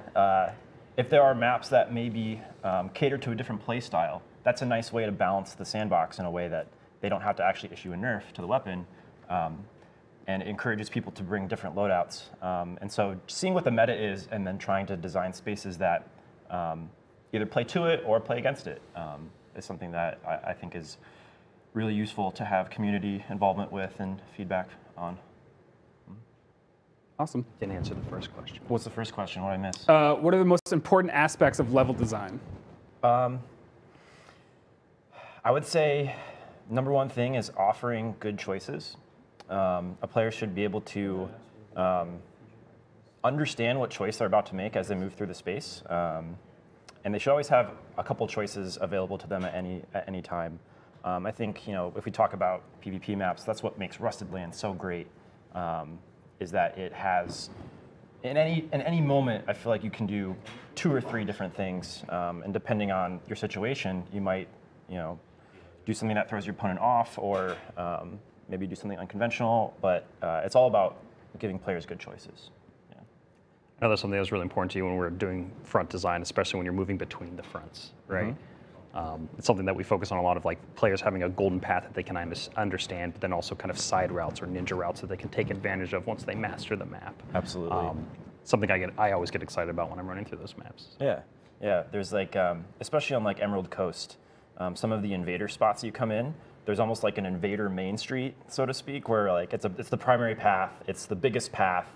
Speaker 10: if there are maps that maybe cater to a different play style, that's a nice way to balance the sandbox in a way that they don't have to actually issue a nerf to the weapon, and it encourages people to bring different loadouts. And so seeing what the meta is and then trying to design spaces that either play to it or play against it is something that I think is really useful to have community involvement with and feedback on.
Speaker 5: Awesome.
Speaker 2: Didn't answer the first question.
Speaker 10: What's the first question? What did I miss?
Speaker 5: What are the most important aspects of level design?
Speaker 10: I would say number one thing is offering good choices. A player should be able to understand what choice they're about to make as they move through the space. And they should always have a couple choices available to them at any time. I think if we talk about PvP maps, that's what makes Rusted Land so great. Is that it has in any moment, I feel like you can do 2 or 3 different things, and depending on your situation, you might do something that throws your opponent off, or maybe do something unconventional. But it's all about giving players good choices. Yeah.
Speaker 2: I know that's something that was really important to you when we're doing front design, especially when you're moving between the fronts, right? Mm-hmm. It's something that we focus on a lot of, like players having a golden path that they can understand, but then also kind of side routes or ninja routes that they can take advantage of once they master the map.
Speaker 10: Absolutely.
Speaker 2: Something I always get excited about when I'm running through those maps.
Speaker 10: Yeah, yeah. There's like, especially on like Emerald Coast, some of the invader spots you come in, there's almost like an invader main street, so to speak, where like it's the primary path, it's the biggest path,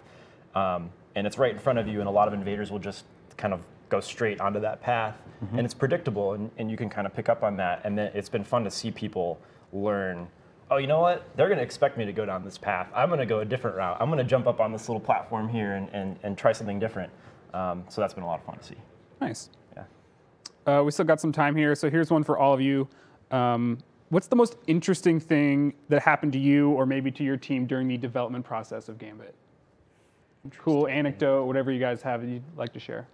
Speaker 10: and it's right in front of you, and a lot of invaders will just kind of go straight onto that path, mm-hmm. and it's predictable, and you can kind of pick up on that, and then it's been fun to see people learn, oh, you know what, they're going to expect me to go down this path, I'm going to go a different route, I'm going to jump up on this little platform here and try something different. So that's been a lot of fun to see.
Speaker 5: Nice.
Speaker 10: Yeah.
Speaker 5: We still got some time here, so here's one for all of you. What's the most interesting thing that happened to you or maybe to your team during the development process of Gambit? Cool anecdote, whatever you guys have that you'd like to share.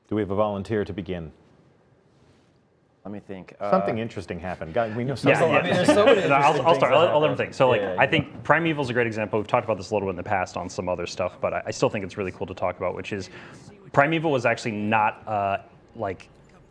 Speaker 1: Do we have a volunteer to begin?
Speaker 10: Let me think.
Speaker 1: Something interesting happened. Guys, we know something.
Speaker 10: I mean, there's so many
Speaker 2: I'll start. I'll let them think. So, I think Primeval is a great example. We've talked about this a little bit in the past on some other stuff, but I still think it's really cool to talk about, which is Primeval was actually not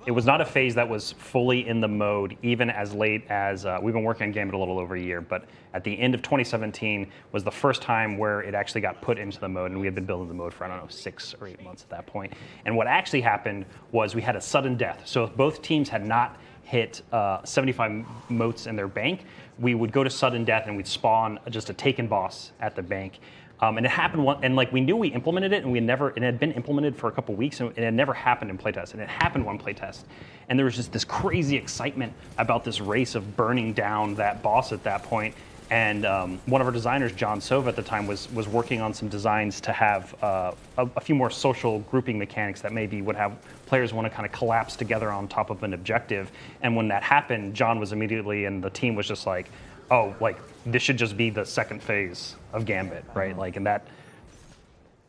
Speaker 2: it was not a phase that was fully in the mode even as late as, we've been working on Gambit a little over a year, but at the end of 2017 was the first time where it actually got put into the mode, and we had been building the mode for, I don't know, 6 or 8 months at that point. And what actually happened was we had a sudden death. So if both teams had not hit 75 motes in their bank, we would go to sudden death and we'd spawn just a taken boss at the bank. And it happened and we knew we implemented it, and it had been implemented for a couple weeks, and it had never happened in playtest, and it happened one playtest. And there was just this crazy excitement about this race of burning down that boss at that point. And one of our designers, John Sova at the time, was working on some designs to have a few more social grouping mechanics that maybe would have players want to kind of collapse together on top of an objective. And when that happened, John was immediately, and the team was just like, oh, this should just be the second phase of Gambit, right? And that,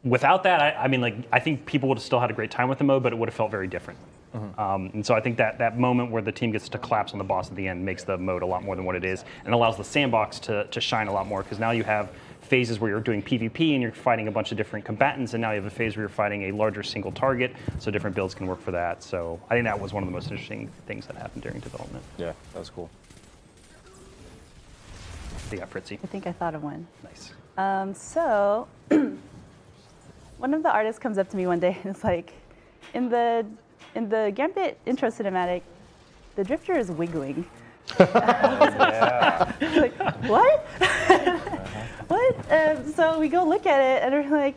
Speaker 2: without that, I think people would have still had a great time with the mode, but it would have felt very different. And so I think that moment where the team gets to collapse on the boss at the end makes the mode a lot more than what it is, and allows the sandbox to shine a lot more, because now you have phases where you're doing PvP and you're fighting a bunch of different combatants, and now you have a phase where you're fighting a larger single target, so different builds can work for that. So I think that was one of the most interesting things that happened during development.
Speaker 10: Yeah, that was cool.
Speaker 2: Yeah, Fritzy.
Speaker 4: I think I thought of one.
Speaker 2: Nice.
Speaker 4: So one of the artists comes up to me one day and it's like, in the Gambit intro cinematic, the drifter is wiggling.
Speaker 10: Yeah.
Speaker 4: Like, what? What? So we go look at it and we're like,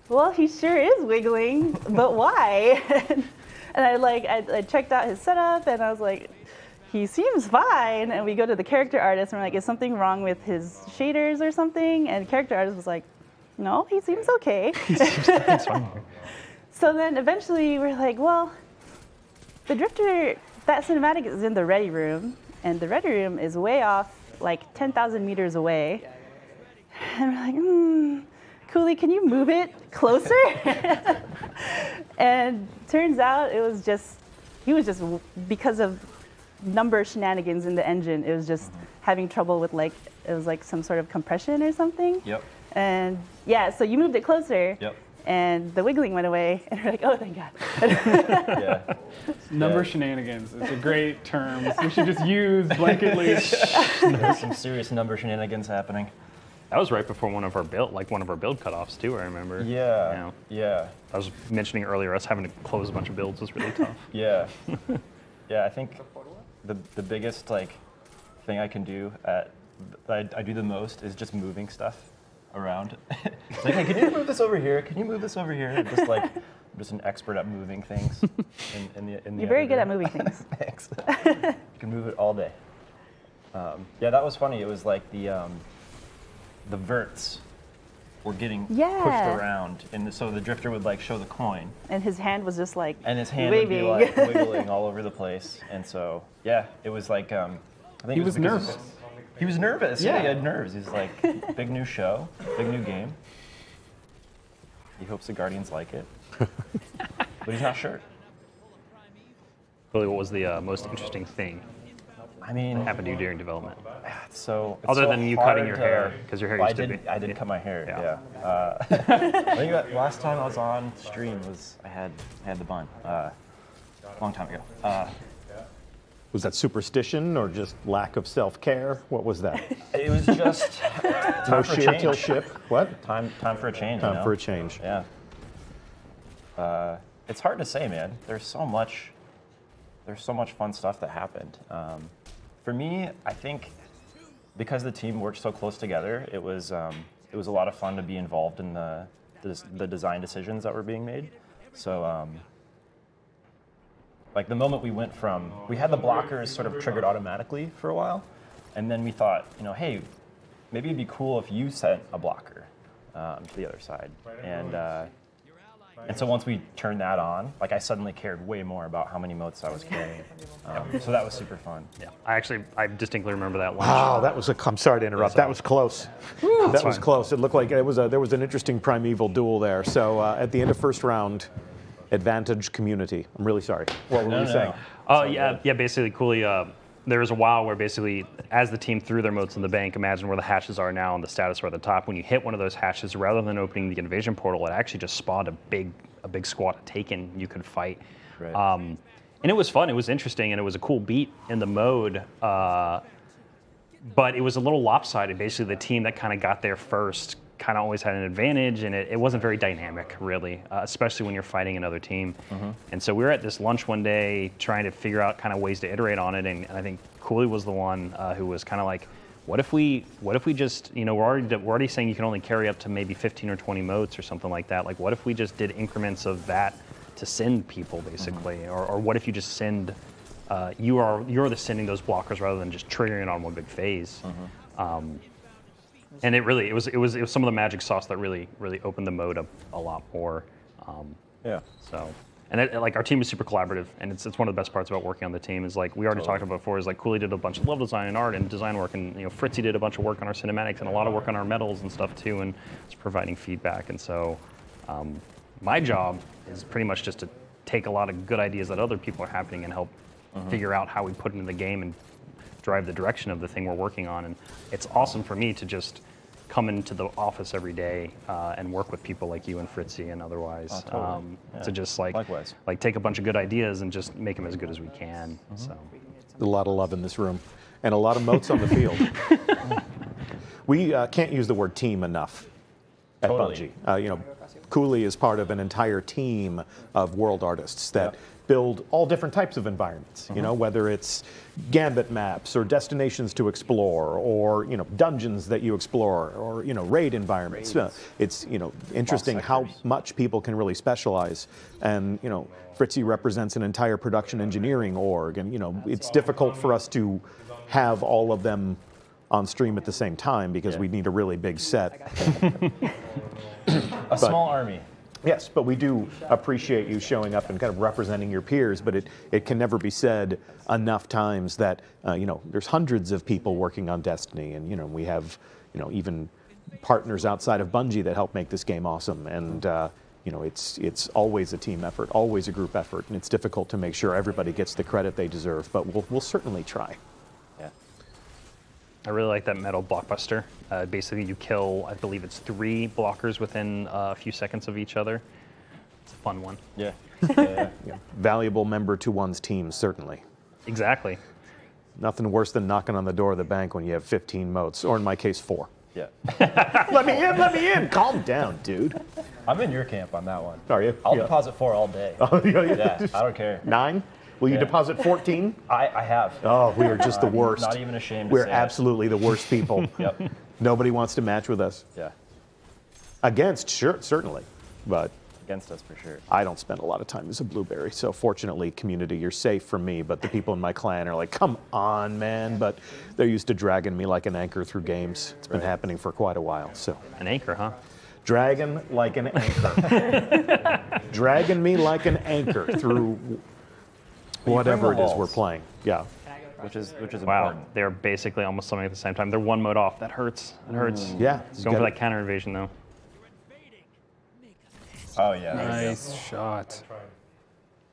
Speaker 4: well, he sure is wiggling, but why? And I checked out his setup and I was like, he seems fine. And we go to the character artist and we're like, is something wrong with his shaders or something? And the character artist was like, no, he seems okay.
Speaker 2: It's fine.
Speaker 4: So then eventually we're like, well, the drifter, that cinematic is in the ready room, and the ready room is way off, like 10,000 meters away. And we're like, Cooley, can you move it closer? And turns out it was just, because of number shenanigans in the engine, it was just having trouble with it was like some sort of compression or something.
Speaker 10: Yep.
Speaker 4: And yeah, so you moved it closer.
Speaker 10: Yep.
Speaker 4: And the wiggling went away, and we're like, oh, thank God.
Speaker 10: Yeah.
Speaker 5: Number shenanigans. It's a great term. We should just use blanketly.
Speaker 10: There's some serious number shenanigans happening.
Speaker 2: That was right before one of our build cutoffs too, I remember.
Speaker 10: Yeah. Yeah.
Speaker 2: I was mentioning earlier, us having to close a bunch of builds was really tough.
Speaker 10: Yeah. Yeah, I think the biggest thing I can do I do the most is just moving stuff around. It's like, hey, can you move this over here? Can you move this over here? I'm just an expert at moving things. In the
Speaker 4: You're very good at moving things.
Speaker 10: Thanks. You can move it all day. Yeah, that was funny. It was like the verts were getting pushed around, and so the drifter would show the coin.
Speaker 4: And his hand was just
Speaker 10: and his hand
Speaker 4: waving.
Speaker 10: would be wiggling all over the place. And so yeah, it was I think
Speaker 5: he was nervous.
Speaker 10: He was nervous. Yeah, he had nerves. He's like, big new show, big new game. He hopes the Guardians like it, but he's not sure.
Speaker 2: Really, what was the most interesting thing happened to you during development?
Speaker 10: So
Speaker 2: other than you cutting your hair, because your hair used to be.
Speaker 10: I did cut my hair. Yeah. I think last time I was on stream I had the bun, a long time ago.
Speaker 1: Was that superstition or just lack of self-care? What was that?
Speaker 10: It was just
Speaker 1: No shear till ship. What?
Speaker 10: Time for a change.
Speaker 1: Time for a change.
Speaker 10: Yeah. It's hard to say, man. There's so much fun stuff that happened. For me, I think because the team worked so close together, it was a lot of fun to be involved in the design decisions that were being made. So. The moment we had the blockers sort of triggered automatically for a while, and then we thought, hey, maybe it'd be cool if you sent a blocker to the other side. And so once we turned that on, I suddenly cared way more about how many motes I was carrying. So that was super fun.
Speaker 2: Yeah, I distinctly remember that lunch.
Speaker 1: Wow, I'm sorry to interrupt. That was close. That was close. It looked like there was an interesting primeval duel there. So at the end of first round, advantage community. I'm really sorry. What were you saying?
Speaker 2: Oh, yeah. Basically, Cooley, there was a while where basically, as the team threw their motes in the bank, imagine where the hatches are now and the status are at the top. When you hit one of those hatches, rather than opening the invasion portal, it actually just spawned a big squad of Taken you could fight.
Speaker 10: Right.
Speaker 2: And it was fun. It was interesting, and it was a cool beat in the mode. But it was a little lopsided. Basically, the team that kind of got there first kind of always had an advantage, and it wasn't very dynamic, really, especially when you're fighting another team. And so we were at this lunch one day trying to figure out kind of ways to iterate on it, and I think Cooley was the one who was kind of like, what if we just, we're already saying you can only carry up to maybe 15 or 20 motes or something like that. What if we just did increments of that to send people, basically, or what if you just send, you're the sending those blockers rather than just triggering it on one big phase. And it was some of the magic sauce that really opened the mode up a lot more.
Speaker 10: Yeah.
Speaker 2: So, and our team is super collaborative, and it's one of the best parts about working on the team is we already talked about before is Cooley did a bunch of level design and art and design work, and Fritzy did a bunch of work on our cinematics and a lot of work on our medals and stuff too, and it's providing feedback. And so, my job is pretty much just to take a lot of good ideas that other people are happening and help figure out how we put it in the game and drive the direction of the thing we're working on. And it's awesome for me to just come into the office every day and work with people like you and Fritzy and otherwise to just like take a bunch of good ideas and just make them as good as we can. So
Speaker 1: there's a lot of love in this room and a lot of moats on the field. We can't use the word team enough at Bungie. You know, Cooley is part of an entire team of world artists that build all different types of environments, you know, whether it's Gambit maps or destinations to explore or, you know, dungeons that you explore or, you know, raid environments. It's, you know, interesting how much people can really specialize. And, you know, Fritzy represents an entire production engineering org. And, you know, it's difficult for us to have all of them on stream at the same time because we need a really big set.
Speaker 10: A small army.
Speaker 1: Yes, but we do appreciate you showing up and kind of representing your peers, but it can never be said enough times that, you know, there's hundreds of people working on Destiny, and, you know, we have, you know, even partners outside of Bungie that help make this game awesome, and, you know, it's always a team effort, always a group effort, and it's difficult to make sure everybody gets the credit they deserve, but we'll certainly try.
Speaker 2: Yeah. I really like that metal blockbuster. Basically, you kill, I believe it's 3 blockers within a few seconds of each other. It's a fun one.
Speaker 10: Yeah.
Speaker 1: Yeah. Valuable member to one's team, certainly.
Speaker 2: Exactly.
Speaker 1: Nothing worse than knocking on the door of the bank when you have 15 moats, or in my case, 4.
Speaker 10: Yeah.
Speaker 1: Let me in, let me in. Calm down, dude.
Speaker 10: I'm in your camp on that one.
Speaker 1: Are you?
Speaker 10: I'll deposit 4 all day.
Speaker 1: Oh,
Speaker 10: yeah, I don't care.
Speaker 1: 9? Will you deposit 14?
Speaker 10: I have.
Speaker 1: Oh, we are just the worst.
Speaker 10: Not even ashamed to
Speaker 1: We're
Speaker 10: say
Speaker 1: absolutely the worst people.
Speaker 10: Yep.
Speaker 1: Nobody wants to match with us.
Speaker 10: Yeah.
Speaker 1: Against, sure, certainly, but
Speaker 10: against us for sure.
Speaker 1: I don't spend a lot of time as a blueberry, so fortunately, community, you're safe from me, but the people in my clan are like, come on, man, but they're used to dragging me like an anchor through games. It's been happening for quite a while, so.
Speaker 2: An anchor, huh?
Speaker 1: Dragging like an anchor. Dragging me like an anchor through whatever it is we're playing. Yeah.
Speaker 10: Which is
Speaker 2: wow,
Speaker 10: important.
Speaker 2: they're basically almost something at the same time. They're one mode off. That hurts. It hurts.
Speaker 1: Yeah.
Speaker 2: Going for that counter invasion though.
Speaker 10: Oh yeah.
Speaker 5: Nice shot.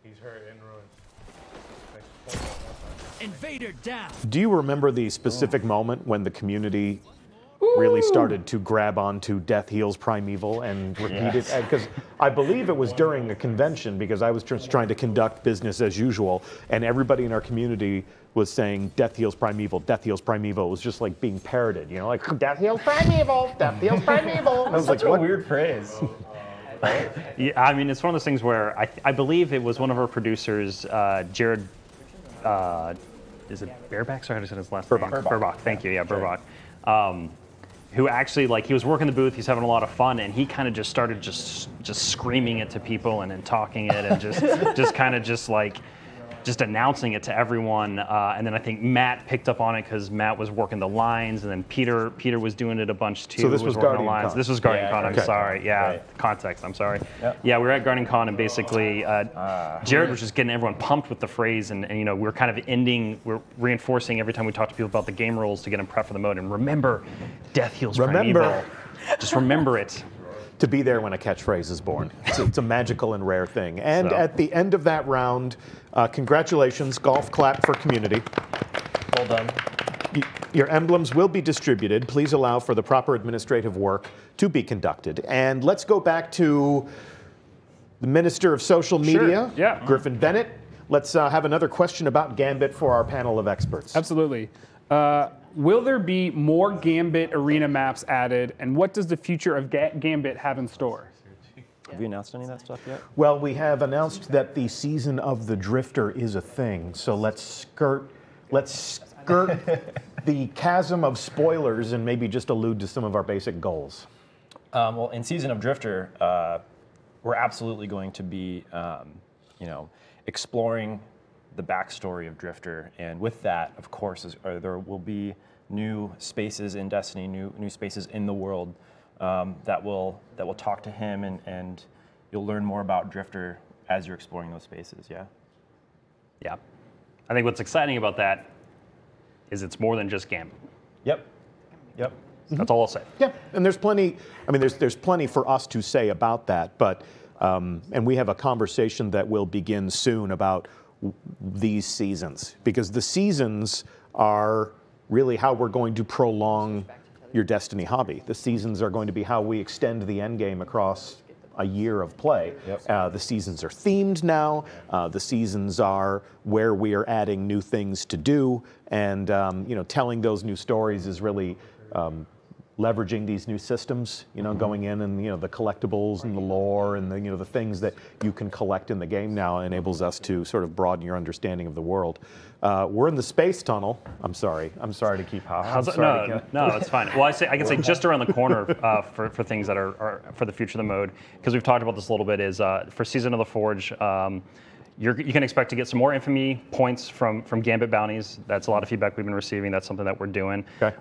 Speaker 11: He's hurt in ruins.
Speaker 9: Invader down.
Speaker 1: Do you remember the specific moment when the community really started to grab onto Death Heals Primeval and repeat it? Because I believe it was during a convention, because I was just trying to conduct business as usual, and everybody in our community was saying Death Heals Primeval, Death Heals Primeval. It was just like being parroted, you know, like Death Heals Primeval, Death Heals Primeval. And I was
Speaker 10: Such
Speaker 1: like,
Speaker 10: a weird phrase.
Speaker 2: Yeah, I mean, it's one of those things where I believe it was one of our producers, Jared, is it Bareback? Sorry, I just said his last name. Burbach. Thank you. Yeah, Burbach. Who actually, like, he was working the booth, he's having a lot of fun, and he kind of just started just screaming it to people and then talking it and just kind of just like just announcing it to everyone. And then I think Matt picked up on it because Matt was working the lines, and then Peter was doing it a bunch too.
Speaker 1: So this was
Speaker 2: working the
Speaker 1: Guardian
Speaker 2: lines.
Speaker 1: Con.
Speaker 2: This was Guardian Con. I'm
Speaker 1: okay.
Speaker 2: sorry. Yeah,
Speaker 10: Right.
Speaker 2: Context. I'm sorry.
Speaker 10: Yep.
Speaker 2: Yeah, we were at Guardian Con, and basically Jared was just getting everyone pumped with the phrase, and you know, we're kind of we're reinforcing every time we talk to people about the game rules to get them prepped for the mode. And remember, Death Heals Primeval. Just remember it.
Speaker 1: to be there when a catchphrase is born. It's a magical and rare thing. And at the end of that round, congratulations, golf clap for community.
Speaker 10: Well done.
Speaker 1: Your emblems will be distributed. Please allow for the proper administrative work to be conducted. And let's go back to the Minister of Social Media, Griffin Bennett. Let's have another question about Gambit for our panel of experts.
Speaker 5: Absolutely. Will there be more Gambit arena maps added, and what does the future of Gambit have in store?
Speaker 10: Have you announced any of that stuff yet?
Speaker 1: Well, we have announced that the season of the Drifter is a thing. So let's skirt the chasm of spoilers and maybe just allude to some of our basic goals.
Speaker 10: Well, in Season of Drifter, we're absolutely going to be, exploring the backstory of Drifter, and with that, of course, there will be new spaces in Destiny, new spaces in the world that will talk to him, and you'll learn more about Drifter as you're exploring those spaces. Yeah.
Speaker 2: Yeah, I think what's exciting about that is it's more than just Gambit.
Speaker 10: Yep.
Speaker 2: That's all I'll say.
Speaker 1: Yeah, and there's plenty. I mean, there's plenty for us to say about that, but And we have a conversation that will begin soon about these seasons, because the seasons are really how we're going to prolong your Destiny hobby. The seasons are going to be how we extend the end game across a year of play. Yep. The seasons are themed now. The seasons are where we are adding new things to do, and telling those new stories is really leveraging these new systems. Going in and the collectibles and the lore and the things that you can collect in the game now enables us to sort of broaden your understanding of the world. We're in the space tunnel. I'm sorry to keep hopping.
Speaker 2: No, it's fine. Well, I can say just around the corner for things that are for the future of the mode, because we've talked about this a little bit, is for Season of the Forge. You can expect to get some more infamy points from Gambit bounties. That's a lot of feedback we've been receiving. That's something that we're doing. Okay.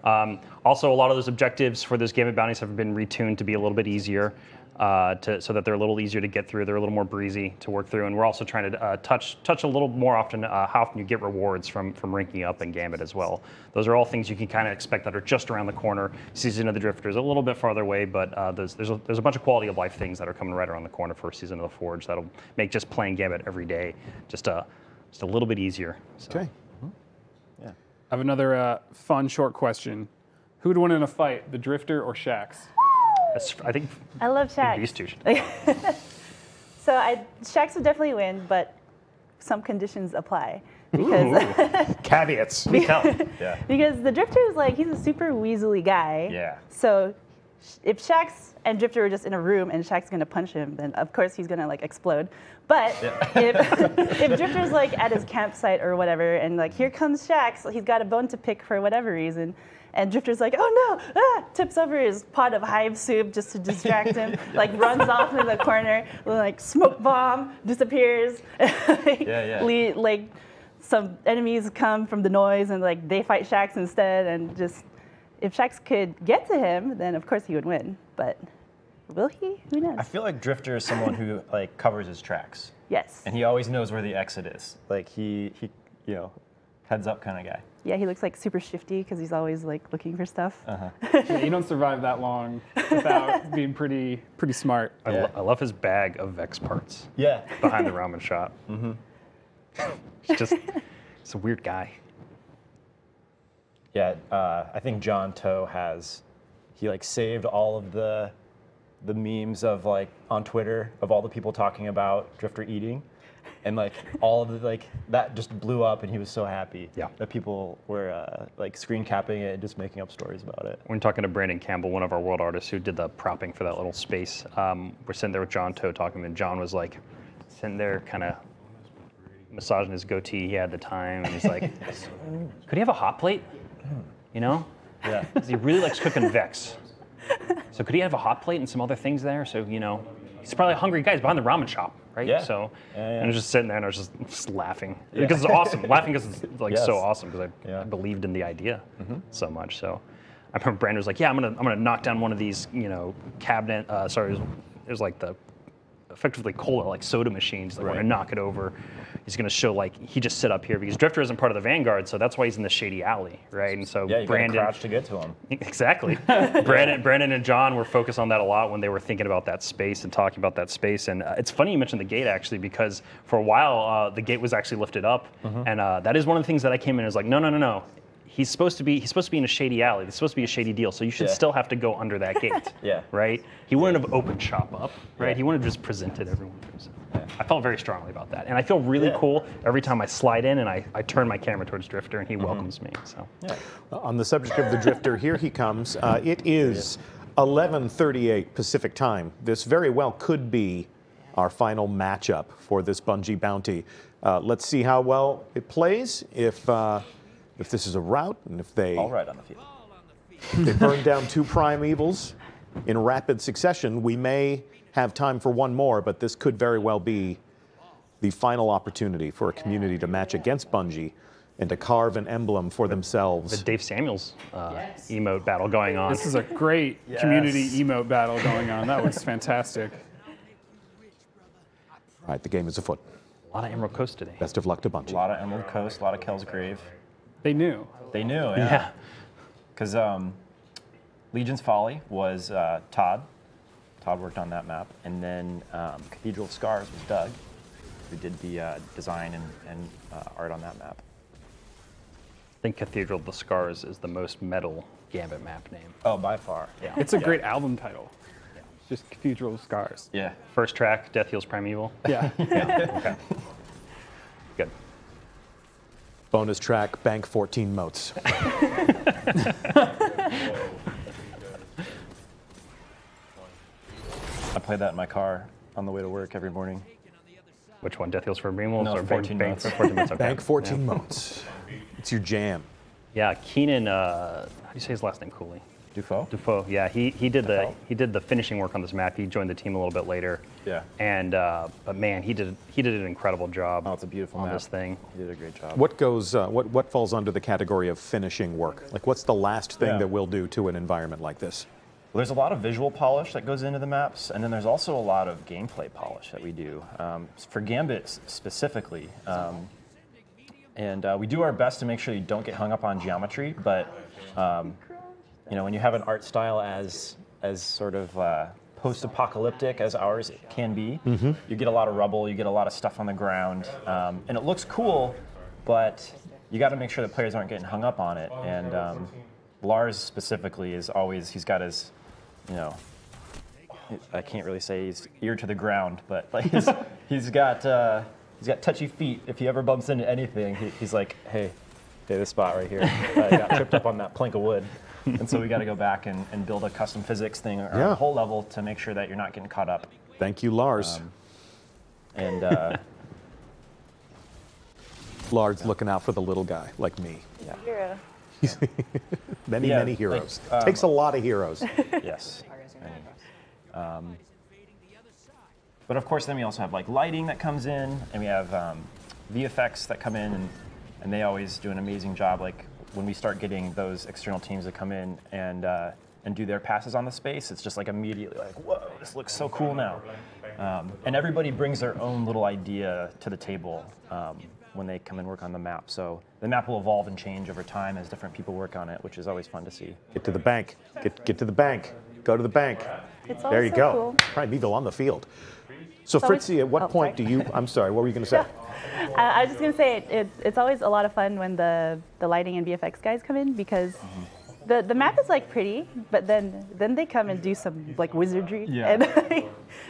Speaker 2: Also, a lot of those objectives for those Gambit bounties have been retuned to be a little bit easier, so that they're a little easier to get through. They're a little more breezy to work through. And we're also trying to touch a little more often how often you get rewards from ranking up in Gambit as well. Those are all things you can kind of expect that are just around the corner. Season of the Drifter is a little bit farther away, but there's a bunch of quality of life things that are coming right around the corner for Season of the Forge that'll make just playing Gambit every day just a little bit easier. So.
Speaker 1: Okay.
Speaker 5: Yeah. I have another fun short question. Who would win in a fight, the Drifter or Shax?
Speaker 2: I think
Speaker 4: I love Shax.
Speaker 2: These two should.
Speaker 4: So Shax would definitely win, but some conditions apply. Because
Speaker 1: caveats.
Speaker 10: Yeah.
Speaker 4: Because the Drifter is he's a super weaselly guy.
Speaker 10: Yeah.
Speaker 4: So if Shax and Drifter were just in a room and Shax's gonna punch him, then of course he's gonna explode. But if Drifter's at his campsite or whatever, and here comes Shax, he's got a bone to pick for whatever reason. And Drifter's oh no, tips over his pot of hive soup just to distract him, runs off in the corner, smoke bomb, disappears. Some enemies come from the noise and they fight Shax instead, and just, if Shax could get to him, then of course he would win. But will he? Who knows?
Speaker 10: I feel like Drifter is someone who covers his tracks.
Speaker 4: Yes.
Speaker 10: And he always knows where the exit is. He heads up kind of guy.
Speaker 4: Yeah, he looks super shifty because he's always looking for stuff.
Speaker 5: Yeah, you don't survive that long without being pretty smart.
Speaker 2: I love his bag of Vex parts.
Speaker 10: Yeah.
Speaker 2: Behind the ramen shop. Mm-hmm. He's a weird guy.
Speaker 10: Yeah, I think John Toe he saved all of the memes of on Twitter of all the people talking about Drifter eating. And all of the that just blew up, and he was so happy that people were screen capping it and just making up stories about it.
Speaker 2: We're talking to Brandon Campbell, one of our world artists who did the propping for that little space. We're sitting there with John Toe talking, and John was sitting there kind of massaging his goatee he had at the time, and he's could he have a hot plate? Yeah. He really likes cooking Vex. So could he have a hot plate and some other things there? So he's probably a hungry guy. He's behind the ramen shop, right?
Speaker 10: Yeah.
Speaker 2: So,
Speaker 10: yeah.
Speaker 2: And I was just sitting there and I was just laughing because it's awesome. Laughing because it's so awesome because I believed in the idea so much. So I remember Brandon was I'm gonna knock down one of these cabinet. It was the effectively cola soda machines. We're gonna knock it over. He's gonna show he just sit up here because Drifter isn't part of the Vanguard, so that's why he's in the shady alley, right? And so
Speaker 10: you
Speaker 2: Brandon
Speaker 10: crouch to get to him.
Speaker 2: Exactly. Brandon and John were focused on that a lot when they were thinking about that space and talking about that space. And it's funny you mentioned the gate actually, because for a while the gate was actually lifted up, and that is one of the things that I came in and was no. He's supposed to be in a shady alley. It's supposed to be a shady deal, so you should still have to go under that gate. Right? He wouldn't have opened shop up, right? He wouldn't have just presented everyone to himself. I felt very strongly about that, and I feel really cool every time I slide in and I turn my camera towards Drifter and he welcomes me. So,
Speaker 1: on the subject of the Drifter, here he comes. It is 11:38 Pacific time. This very well could be our final matchup for this Bungie bounty. Let's see how well it plays. If this is a rout, and if they
Speaker 10: all right on the field,
Speaker 1: they burn down 2 prime evils in rapid succession, we may have time for one more, but this could very well be the final opportunity for a community to match against Bungie and to carve an emblem for themselves.
Speaker 2: The Dave Samuels emote battle going on.
Speaker 5: This is a great community emote battle going on. That was fantastic.
Speaker 1: All right, the game is afoot.
Speaker 2: A lot of Emerald Coast today.
Speaker 1: Best of luck to Bungie.
Speaker 10: A lot of Emerald Coast, a lot of Kell's Grave.
Speaker 5: They knew.
Speaker 10: They knew, yeah. Because Legion's Folly was Todd Todd worked on that map. And then Cathedral of Scars was Doug, who did the design and art on that map.
Speaker 2: I think Cathedral of the Scars is the most metal Gambit map name.
Speaker 10: Oh, by far.
Speaker 2: Yeah.
Speaker 5: It's a great album title. Yeah. Just Cathedral of Scars.
Speaker 10: Yeah.
Speaker 2: First track, Death Heals Primeval.
Speaker 5: Yeah.
Speaker 2: Yeah. Okay. Good.
Speaker 1: Bonus track, bank 14 moats.
Speaker 10: I play that in my car on the way to work every morning.
Speaker 2: Which one, Death Heals for Primeval?
Speaker 10: No,
Speaker 2: or
Speaker 10: 14
Speaker 2: bank,
Speaker 10: moats.
Speaker 2: 14 moats, okay.
Speaker 1: Bank 14 moats. It's your jam.
Speaker 2: Yeah, Keenan, how do you say his last name, Cooley?
Speaker 10: Dufault?
Speaker 2: Yeah, he did the finishing work on this map. He joined the team a little bit later.
Speaker 10: Yeah.
Speaker 2: And but man, he did an incredible job.
Speaker 10: Oh, it's a beautiful
Speaker 2: on
Speaker 10: map.
Speaker 2: this thing.
Speaker 10: He did a great job.
Speaker 1: What goes? What falls under the category of finishing work? Like, what's the last thing that we'll do to an environment like this?
Speaker 10: Well, there's a lot of visual polish that goes into the maps, and then there's also a lot of gameplay polish that we do for Gambit specifically. And we do our best to make sure you don't get hung up on geometry, but you know, when you have an art style as sort of post-apocalyptic as ours can be, you get a lot of rubble, you get a lot of stuff on the ground, and it looks cool, but you got to make sure the players aren't getting hung up on it. And Lars specifically is always, he's got his, you know, I can't really say he's ear to the ground, but like he's got touchy feet. If he ever bumps into anything, he's like, hey, this spot right here, I got tripped up on that plank of wood. And so we got to go back and build a custom physics thing around the whole level to make sure that you're not getting caught up.
Speaker 1: Thank you, Lars. Lars looking out for the little guy like me.
Speaker 10: Yeah.
Speaker 4: Hero.
Speaker 1: Many heroes. Takes a lot of heroes.
Speaker 10: Yes. But of course, then we also have like lighting that comes in, and we have VFX that come in, and they always do an amazing job. Like when we start getting those external teams that come in and do their passes on the space, it's just like immediately like, whoa, this looks so cool now. And everybody brings their own little idea to the table when they come and work on the map. So the map will evolve and change over time as different people work on it, which is always fun to see.
Speaker 1: Get to the bank. Get to the bank. Go to the bank. There you go. Cool. Probably Beagle on the field. So Fritzy, at what point do you? I'm sorry. What were you going to say?
Speaker 4: I was just going to say it's always a lot of fun when the lighting and VFX guys come in, because the map is like pretty, but then they come and do some like wizardry, and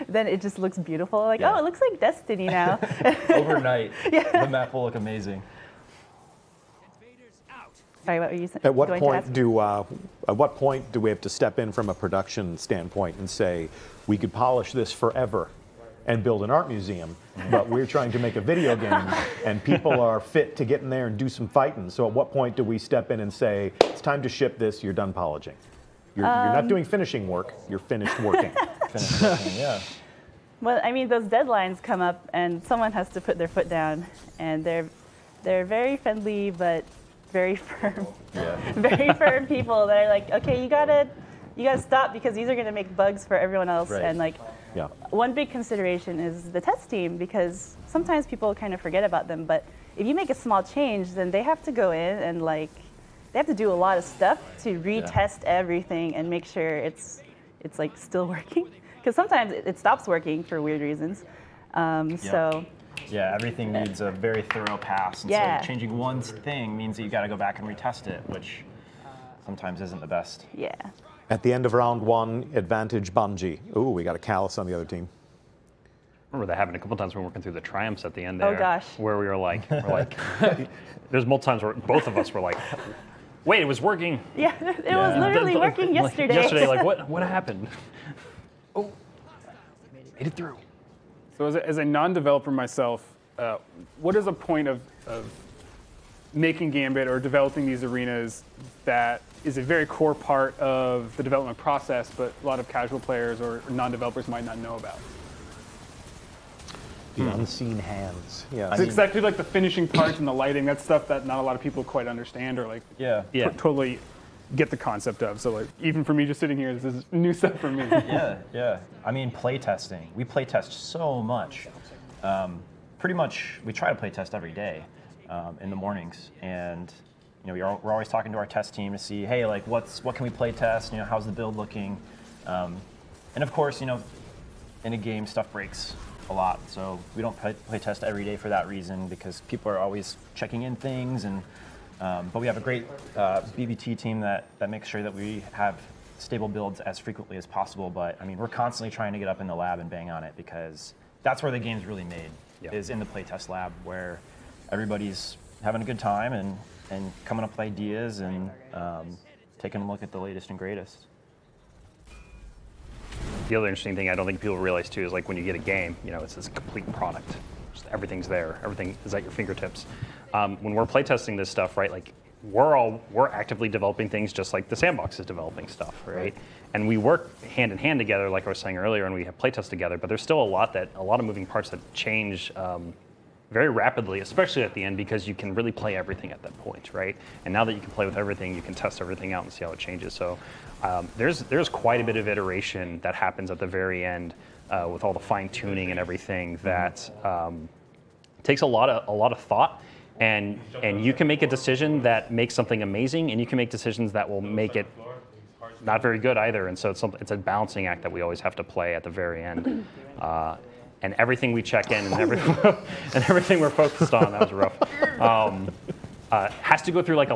Speaker 4: then it just looks beautiful. Like, oh, it looks like Destiny now.
Speaker 10: Overnight, the map will look amazing.
Speaker 4: Sorry, what were you saying?
Speaker 1: At what point do we have to step in from a production standpoint and say we could polish this forever and build an art museum, but we're trying to make a video game and people are fit to get in there and do some fighting? So at what point do we step in and say it's time to ship this? You're done polishing. You're not doing finishing work. You're finished working.
Speaker 10: Finished working, yeah.
Speaker 4: Well, I mean, those deadlines come up, and someone has to put their foot down, and they're very friendly, but very firm. Yeah. Very firm people that are like, okay, you gotta stop because these are gonna make bugs for everyone else.
Speaker 10: Right.
Speaker 4: And like, one big consideration is the test team, because sometimes people kind of forget about them. But if you make a small change, then they have to go in and like, they have to do a lot of stuff to retest everything and make sure it's like still working. Because sometimes it stops working for weird reasons. So.
Speaker 10: Yeah, everything needs a very thorough pass. And so changing one thing means that you got to go back and retest it, which sometimes isn't the best.
Speaker 4: Yeah.
Speaker 1: At the end of round one, advantage Bungie. Ooh, we got a Callus on the other team.
Speaker 2: I remember that happened a couple times when we were working through the triumphs at the end there.
Speaker 4: Oh gosh.
Speaker 2: Where we were like, there's multiple times where both of us were like, wait, it was working.
Speaker 4: Yeah, it was literally working yesterday.
Speaker 2: Yesterday, like what happened? Oh, made it through.
Speaker 5: So as a non-developer myself, what is a point of making Gambit or developing these arenas that is a very core part of the development process, but a lot of casual players or non-developers might not know about?
Speaker 1: The unseen hands. Yeah.
Speaker 5: It's exactly like the finishing parts and the lighting. That's stuff that not a lot of people quite understand or like totally get the concept of. So like even for me just sitting here, this is new stuff for me.
Speaker 10: Yeah. I mean, playtesting. We playtest so much. Pretty much, we try to playtest every day in the mornings, and you know we're always talking to our test team to see, hey, like what can we playtest? You know, how's the build looking? And And of course, in a game, stuff breaks a lot. So we don't play test every day for that reason, because people are always checking in things. And but we have a great BBT team that makes sure that we have stable builds as frequently as possible. But I mean, we're constantly trying to get up in the lab and bang on it, because that's where the game's really made, is in the playtest lab, where everybody's having a good time and coming up with ideas and taking a look at the latest and greatest.
Speaker 2: The other interesting thing I don't think people realize too is like when you get a game, it's this complete product. Just everything's there. Everything is at your fingertips. When we're playtesting this stuff, right? Like we're actively developing things just like the sandbox is developing stuff, right? And we work hand in hand together, like I was saying earlier, and we have playtests together. But there's still a lot of moving parts that change very rapidly, especially at the end, because you can really play everything at that point, right? And now that you can play with everything, you can test everything out and see how it changes. So there's quite a bit of iteration that happens at the very end with all the fine tuning and everything that takes a lot of thought. And you can make a decision that makes something amazing, and you can make decisions that will make it not very good either. And so it's a balancing act that we always have to play at the very end. And everything we check in and everything we're focused on, that was rough, has to go through like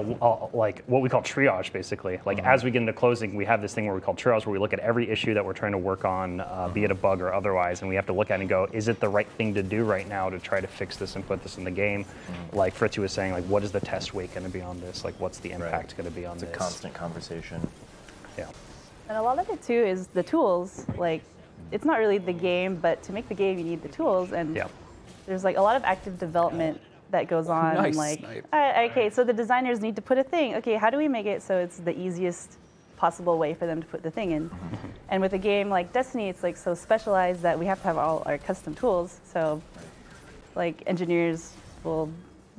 Speaker 2: like what we call triage, basically. Like as we get into closing, we have this thing where we call triage, where we look at every issue that we're trying to work on, be it a bug or otherwise, and we have to look at it and go, is it the right thing to do right now to try to fix this and put this in the game? Like Fritzy was saying, like what is the test weight going to be on this? Like what's the impact going to be on this?
Speaker 10: It's a constant conversation.
Speaker 2: Yeah.
Speaker 4: And a lot of it too is the tools. Like, it's not really the game, but to make the game, you need the tools. And there's like a lot of active development that goes on.
Speaker 5: Nice
Speaker 4: And like,
Speaker 5: snipe.
Speaker 4: okay, so the designers need to put a thing. Okay, how do we make it so it's the easiest possible way for them to put the thing in? And with a game like Destiny, it's like so specialized that we have to have all our custom tools. So like engineers will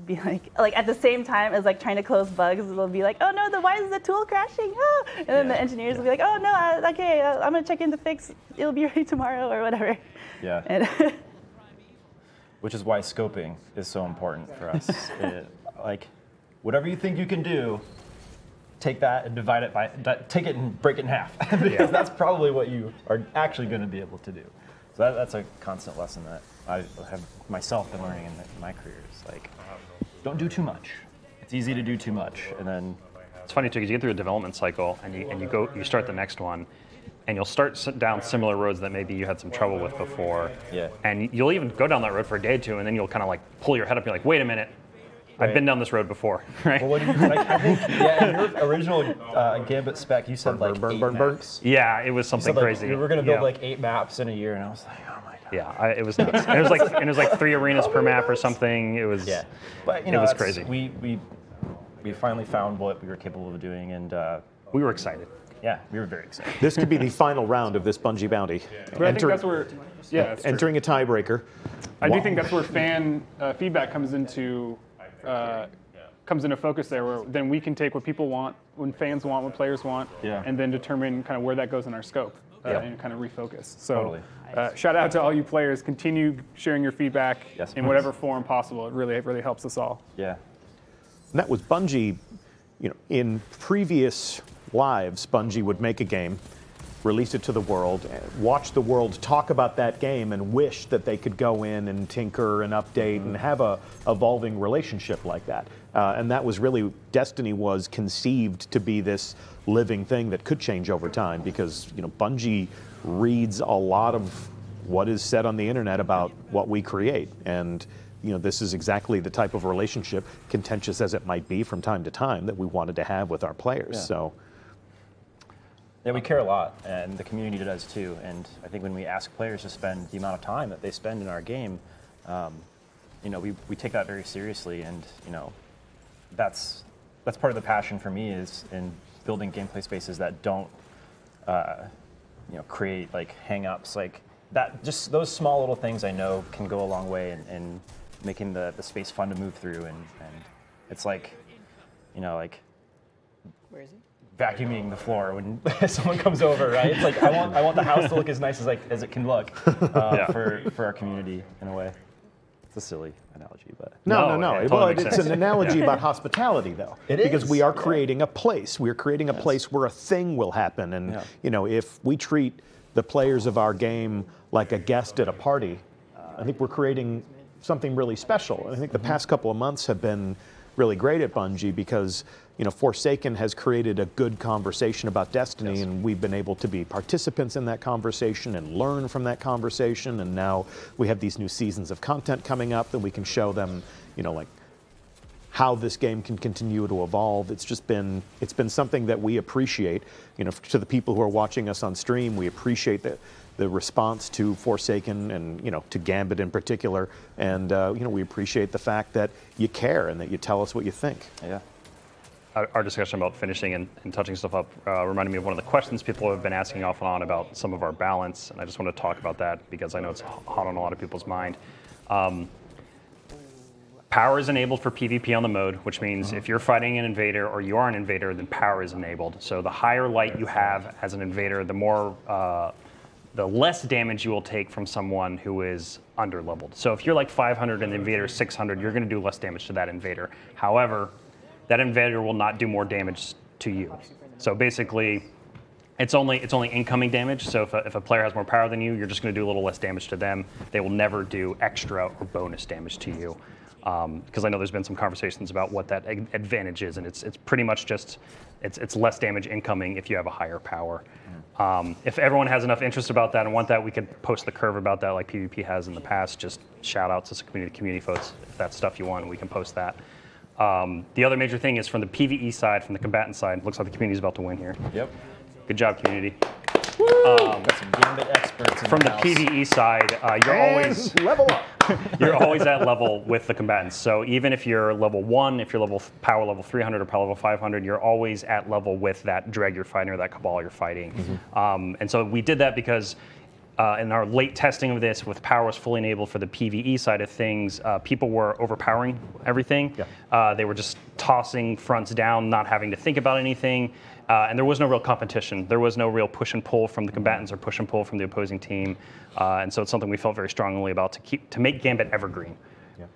Speaker 4: be like at the same time as like trying to close bugs, they'll be like, oh no, why is the tool crashing? Ah! And then the engineers will be like, oh no, okay, I'm gonna check in the fix. It'll be ready tomorrow or whatever.
Speaker 10: Yeah.
Speaker 4: And
Speaker 10: which is why scoping is so important for us. Like, whatever you think you can do, take that and divide it by, take it and break it in half, because that's probably what you are actually going to be able to do. So that's a constant lesson that I have myself been learning in my career. It's like, don't do too much. It's easy to do too much, and then
Speaker 2: it's funny too, because you get through a development cycle and you start the next one, and you'll start down similar roads that maybe you had some trouble with before.
Speaker 10: Yeah.
Speaker 2: And you'll even go down that road for a day or two, and then you'll kind of like pull your head up. You're like, wait a minute, I've been down this road before, right?
Speaker 10: Well, what do you like? I think in your original Gambit spec, you said like 8 maps.
Speaker 2: Yeah, it was something crazy.
Speaker 10: You were going to build like 8 maps in a year, and I was like, oh my god.
Speaker 2: Yeah, it was nuts. And it was like 3 arenas per map or something. It was
Speaker 10: but
Speaker 2: it was crazy.
Speaker 10: We finally found what we were capable of doing, and
Speaker 2: we were excited.
Speaker 10: Yeah, we were very excited.
Speaker 1: This could be the final round of this Bungie bounty.
Speaker 5: But I think that's where, that's
Speaker 1: entering a tiebreaker.
Speaker 5: I do think that's where fan feedback comes into focus there, where then we can take what people want, when fans want, what players want, and then determine kind of where that goes in our scope and kind of refocus. So shout out to all you players. Continue sharing your feedback in whatever form possible. It really helps us all.
Speaker 10: Yeah.
Speaker 1: And that was Bungie. In previous lives, Bungie would make a game, release it to the world, watch the world talk about that game, and wish that they could go in and tinker and update and have a evolving relationship like that. And that was really, Destiny was conceived to be this living thing that could change over time, because Bungie reads a lot of what is said on the internet about what we create. And this is exactly the type of relationship, contentious as it might be from time to time, that we wanted to have with our players. So.
Speaker 10: Yeah, we care a lot, and the community does too. And I think when we ask players to spend the amount of time that they spend in our game, we take that very seriously. And that's part of the passion for me, is in building gameplay spaces that don't create like hang-ups like that. Just those small little things I know can go a long way in making the space fun to move through. And it's like,
Speaker 6: Where is he?
Speaker 10: Vacuuming the floor when someone comes over, right? It's like I want the house to look as nice as it can look for our community in a way. It's a silly analogy, but
Speaker 1: No.
Speaker 2: yeah, it
Speaker 1: Well,
Speaker 2: totally makes
Speaker 1: it's
Speaker 2: sense.
Speaker 1: an analogy about hospitality, though.
Speaker 10: It
Speaker 1: because
Speaker 10: is,
Speaker 1: we are
Speaker 10: yeah.
Speaker 1: creating a place. We're creating a place where a thing will happen. And you know, if we treat the players of our game like a guest at a party, I think we're creating something really special. And I think the past couple of months have been really great at Bungie because, you know, Forsaken has created a good conversation about Destiny, and we've been able to be participants in that conversation and learn from that conversation. And now we have these new seasons of content coming up that we can show them, you know, like how this game can continue to evolve. It's been something that we appreciate. You know, to the people who are watching us on stream, we appreciate the response to Forsaken and, you know, to Gambit in particular. And, you know, we appreciate the fact that you care and that you tell us what you think.
Speaker 10: Yeah.
Speaker 2: Our discussion about finishing and touching stuff up reminded me of one of the questions people have been asking off and on about some of our balance, and I just want to talk about that because I know it's hot on a lot of people's mind. Power is enabled for PvP on the mode, which means if you're fighting an invader or you are an invader, then power is enabled. So the higher light you have as an invader, the less damage you will take from someone who is under-leveled. So if you're like 500 and the invader is 600, you're going to do less damage to that invader. However, that invader will not do more damage to you. So basically, it's only incoming damage. So if a player has more power than you, you're just going to do a little less damage to them. They will never do extra or bonus damage to you. Because I know there's been some conversations about what that advantage is, and it's pretty much just it's less damage incoming if you have a higher power. If everyone has enough interest about that and want that, we could post the curve about that like PvP has in the past. Just shout out to some community folks if that's stuff you want, we can post that. The other major thing is from the PvE side, from the combatant side. Looks like the community's about to win here.
Speaker 10: Yep.
Speaker 2: Good job, community.
Speaker 10: Got some Gambit experts in
Speaker 2: From the
Speaker 10: house.
Speaker 2: PvE side, you're always
Speaker 1: level up.
Speaker 2: You're always at level with the combatants. So even if you're level 1, if you're power level 300 or power level 500, you're always at level with that Dreg you're fighting or that Cabal you're fighting. And so we did that because in our late testing of this, with power was fully enabled for the PvE side of things, people were overpowering everything. They were just tossing fronts down, not having to think about anything. And there was no real competition. There was no real push and pull from the combatants or push and pull from the opposing team. And so it's something we felt very strongly about to make Gambit evergreen.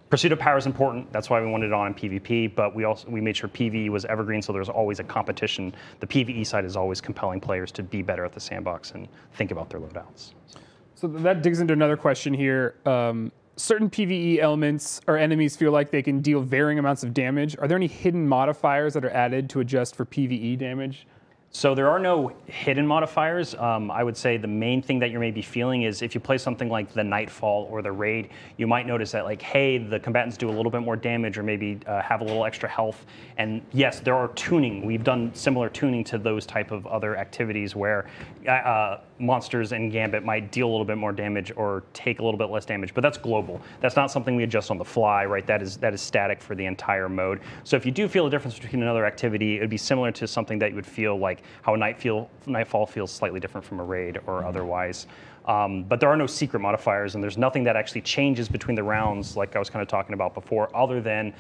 Speaker 2: Pursuit of power is important. That's why we wanted it on in PvP, but we made sure PvE was evergreen, so there's always a competition. The PvE side is always compelling players to be better at the sandbox and think about their loadouts.
Speaker 5: So that digs into another question here. Certain PvE elements or enemies feel like they can deal varying amounts of damage. Are there any hidden modifiers that are added to adjust for PvE damage?
Speaker 2: So there are no hidden modifiers. I would say the main thing that you're maybe feeling is if you play something like the Nightfall or the Raid, you might notice that like, hey, the combatants do a little bit more damage or maybe have a little extra health. And yes, there are tuning. We've done similar tuning to those type of other activities where monsters in Gambit might deal a little bit more damage or take a little bit less damage, but that's global. That's not something we adjust on the fly, right? That is static for the entire mode. So if you do feel a difference between another activity, it would be similar to something that you would feel like how a Nightfall feels slightly different from a Raid or otherwise. But there are no secret modifiers, and there's nothing that actually changes between the rounds, like I was kind of talking about before, other than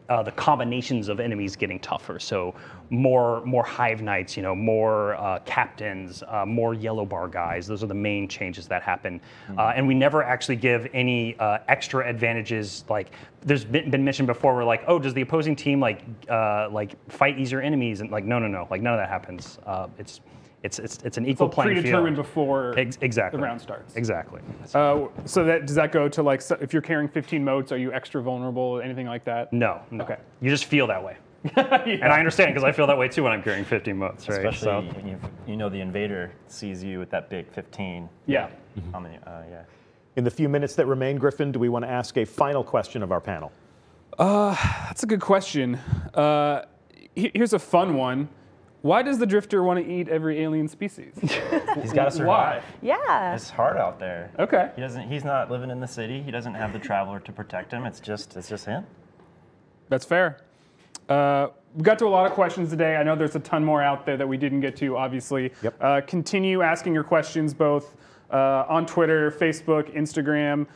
Speaker 2: the combinations of enemies getting tougher. So more Hive Knights, more captains, more yellow bar guys. Those are the main changes that happen. And we never actually give any extra advantages. Like there's been mentioned before, we're like, oh, does the opposing team like fight easier enemies? And like, no, like none of that happens. It's an equal playing field.
Speaker 5: Predetermined before
Speaker 2: exactly.
Speaker 5: the round starts.
Speaker 2: Exactly.
Speaker 5: So does that go to like, if you're carrying 15 motes, are you extra vulnerable, anything like that?
Speaker 2: No.
Speaker 5: Okay.
Speaker 2: You just feel that way. And I understand because I feel that way too when I'm carrying 15 motes, right?
Speaker 10: Especially when the invader sees you with that big 15.
Speaker 5: Yeah.
Speaker 10: How many? Yeah.
Speaker 1: In the few minutes that remain, Griffin, do we want to ask a final question of our panel?
Speaker 5: That's a good question. Here's a fun one. Why does the Drifter want to eat every alien species?
Speaker 10: He's got to survive.
Speaker 4: Yeah.
Speaker 10: It's hard out there.
Speaker 5: Okay.
Speaker 10: He's not living in the city. He doesn't have the Traveler to protect him. It's just him.
Speaker 5: That's fair. We got to a lot of questions today. I know there's a ton more out there that we didn't get to, obviously.
Speaker 1: Yep.
Speaker 5: Continue asking your questions both on Twitter, Facebook, Instagram,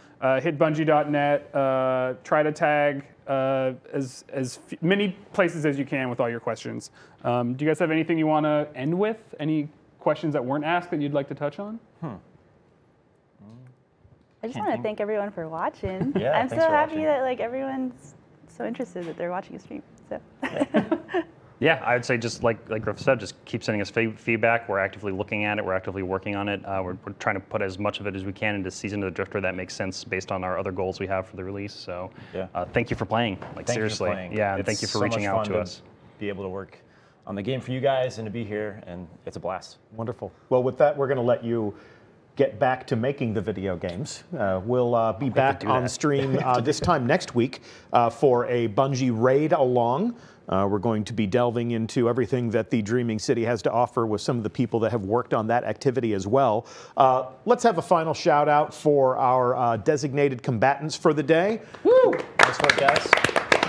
Speaker 5: hit bungie.net, try to tag as many places as you can with all your questions. Do you guys have anything you want to end with? Any questions that weren't asked that you'd like to touch on?
Speaker 4: I I just want to thank everyone for watching.
Speaker 10: Yeah,
Speaker 4: I'm so
Speaker 10: thanks for
Speaker 4: happy
Speaker 10: watching.
Speaker 4: that like everyone's so interested that they're watching a stream. So.
Speaker 2: Yeah, I would say just like Griff said, just keep sending us feedback. We're actively looking at it. We're actively working on it. We're trying to put as much of it as we can into Season of the Drifter that makes sense based on our other goals we have for the release. So thank you for playing. Like
Speaker 10: Thank
Speaker 2: seriously.
Speaker 10: you for playing.
Speaker 2: Yeah, and
Speaker 10: It's
Speaker 2: thank you for
Speaker 10: so
Speaker 2: reaching
Speaker 10: much
Speaker 2: out
Speaker 10: fun
Speaker 2: to us.
Speaker 10: Be able to work on the game for you guys and to be here, and it's a blast.
Speaker 1: Wonderful. Well, with that, we're going to let you get back to making the video games. We'll be back on stream this time next week for a Bungie raid along. We're going to be delving into everything that the Dreaming City has to offer with some of the people that have worked on that activity as well. Let's have a final shout out for our designated combatants for the day.
Speaker 10: Woo! Nice work, guys.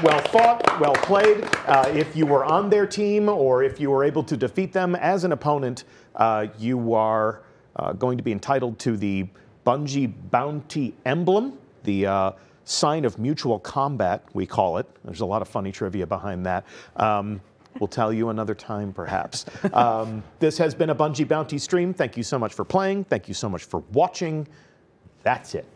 Speaker 1: Well fought, well played. If you were on their team or if you were able to defeat them as an opponent, you are going to be entitled to the Bungie Bounty Emblem, the sign of mutual combat, we call it. There's a lot of funny trivia behind that. We'll tell you another time, perhaps. This has been a Bungie Bounty stream. Thank you so much for playing. Thank you so much for watching. That's it.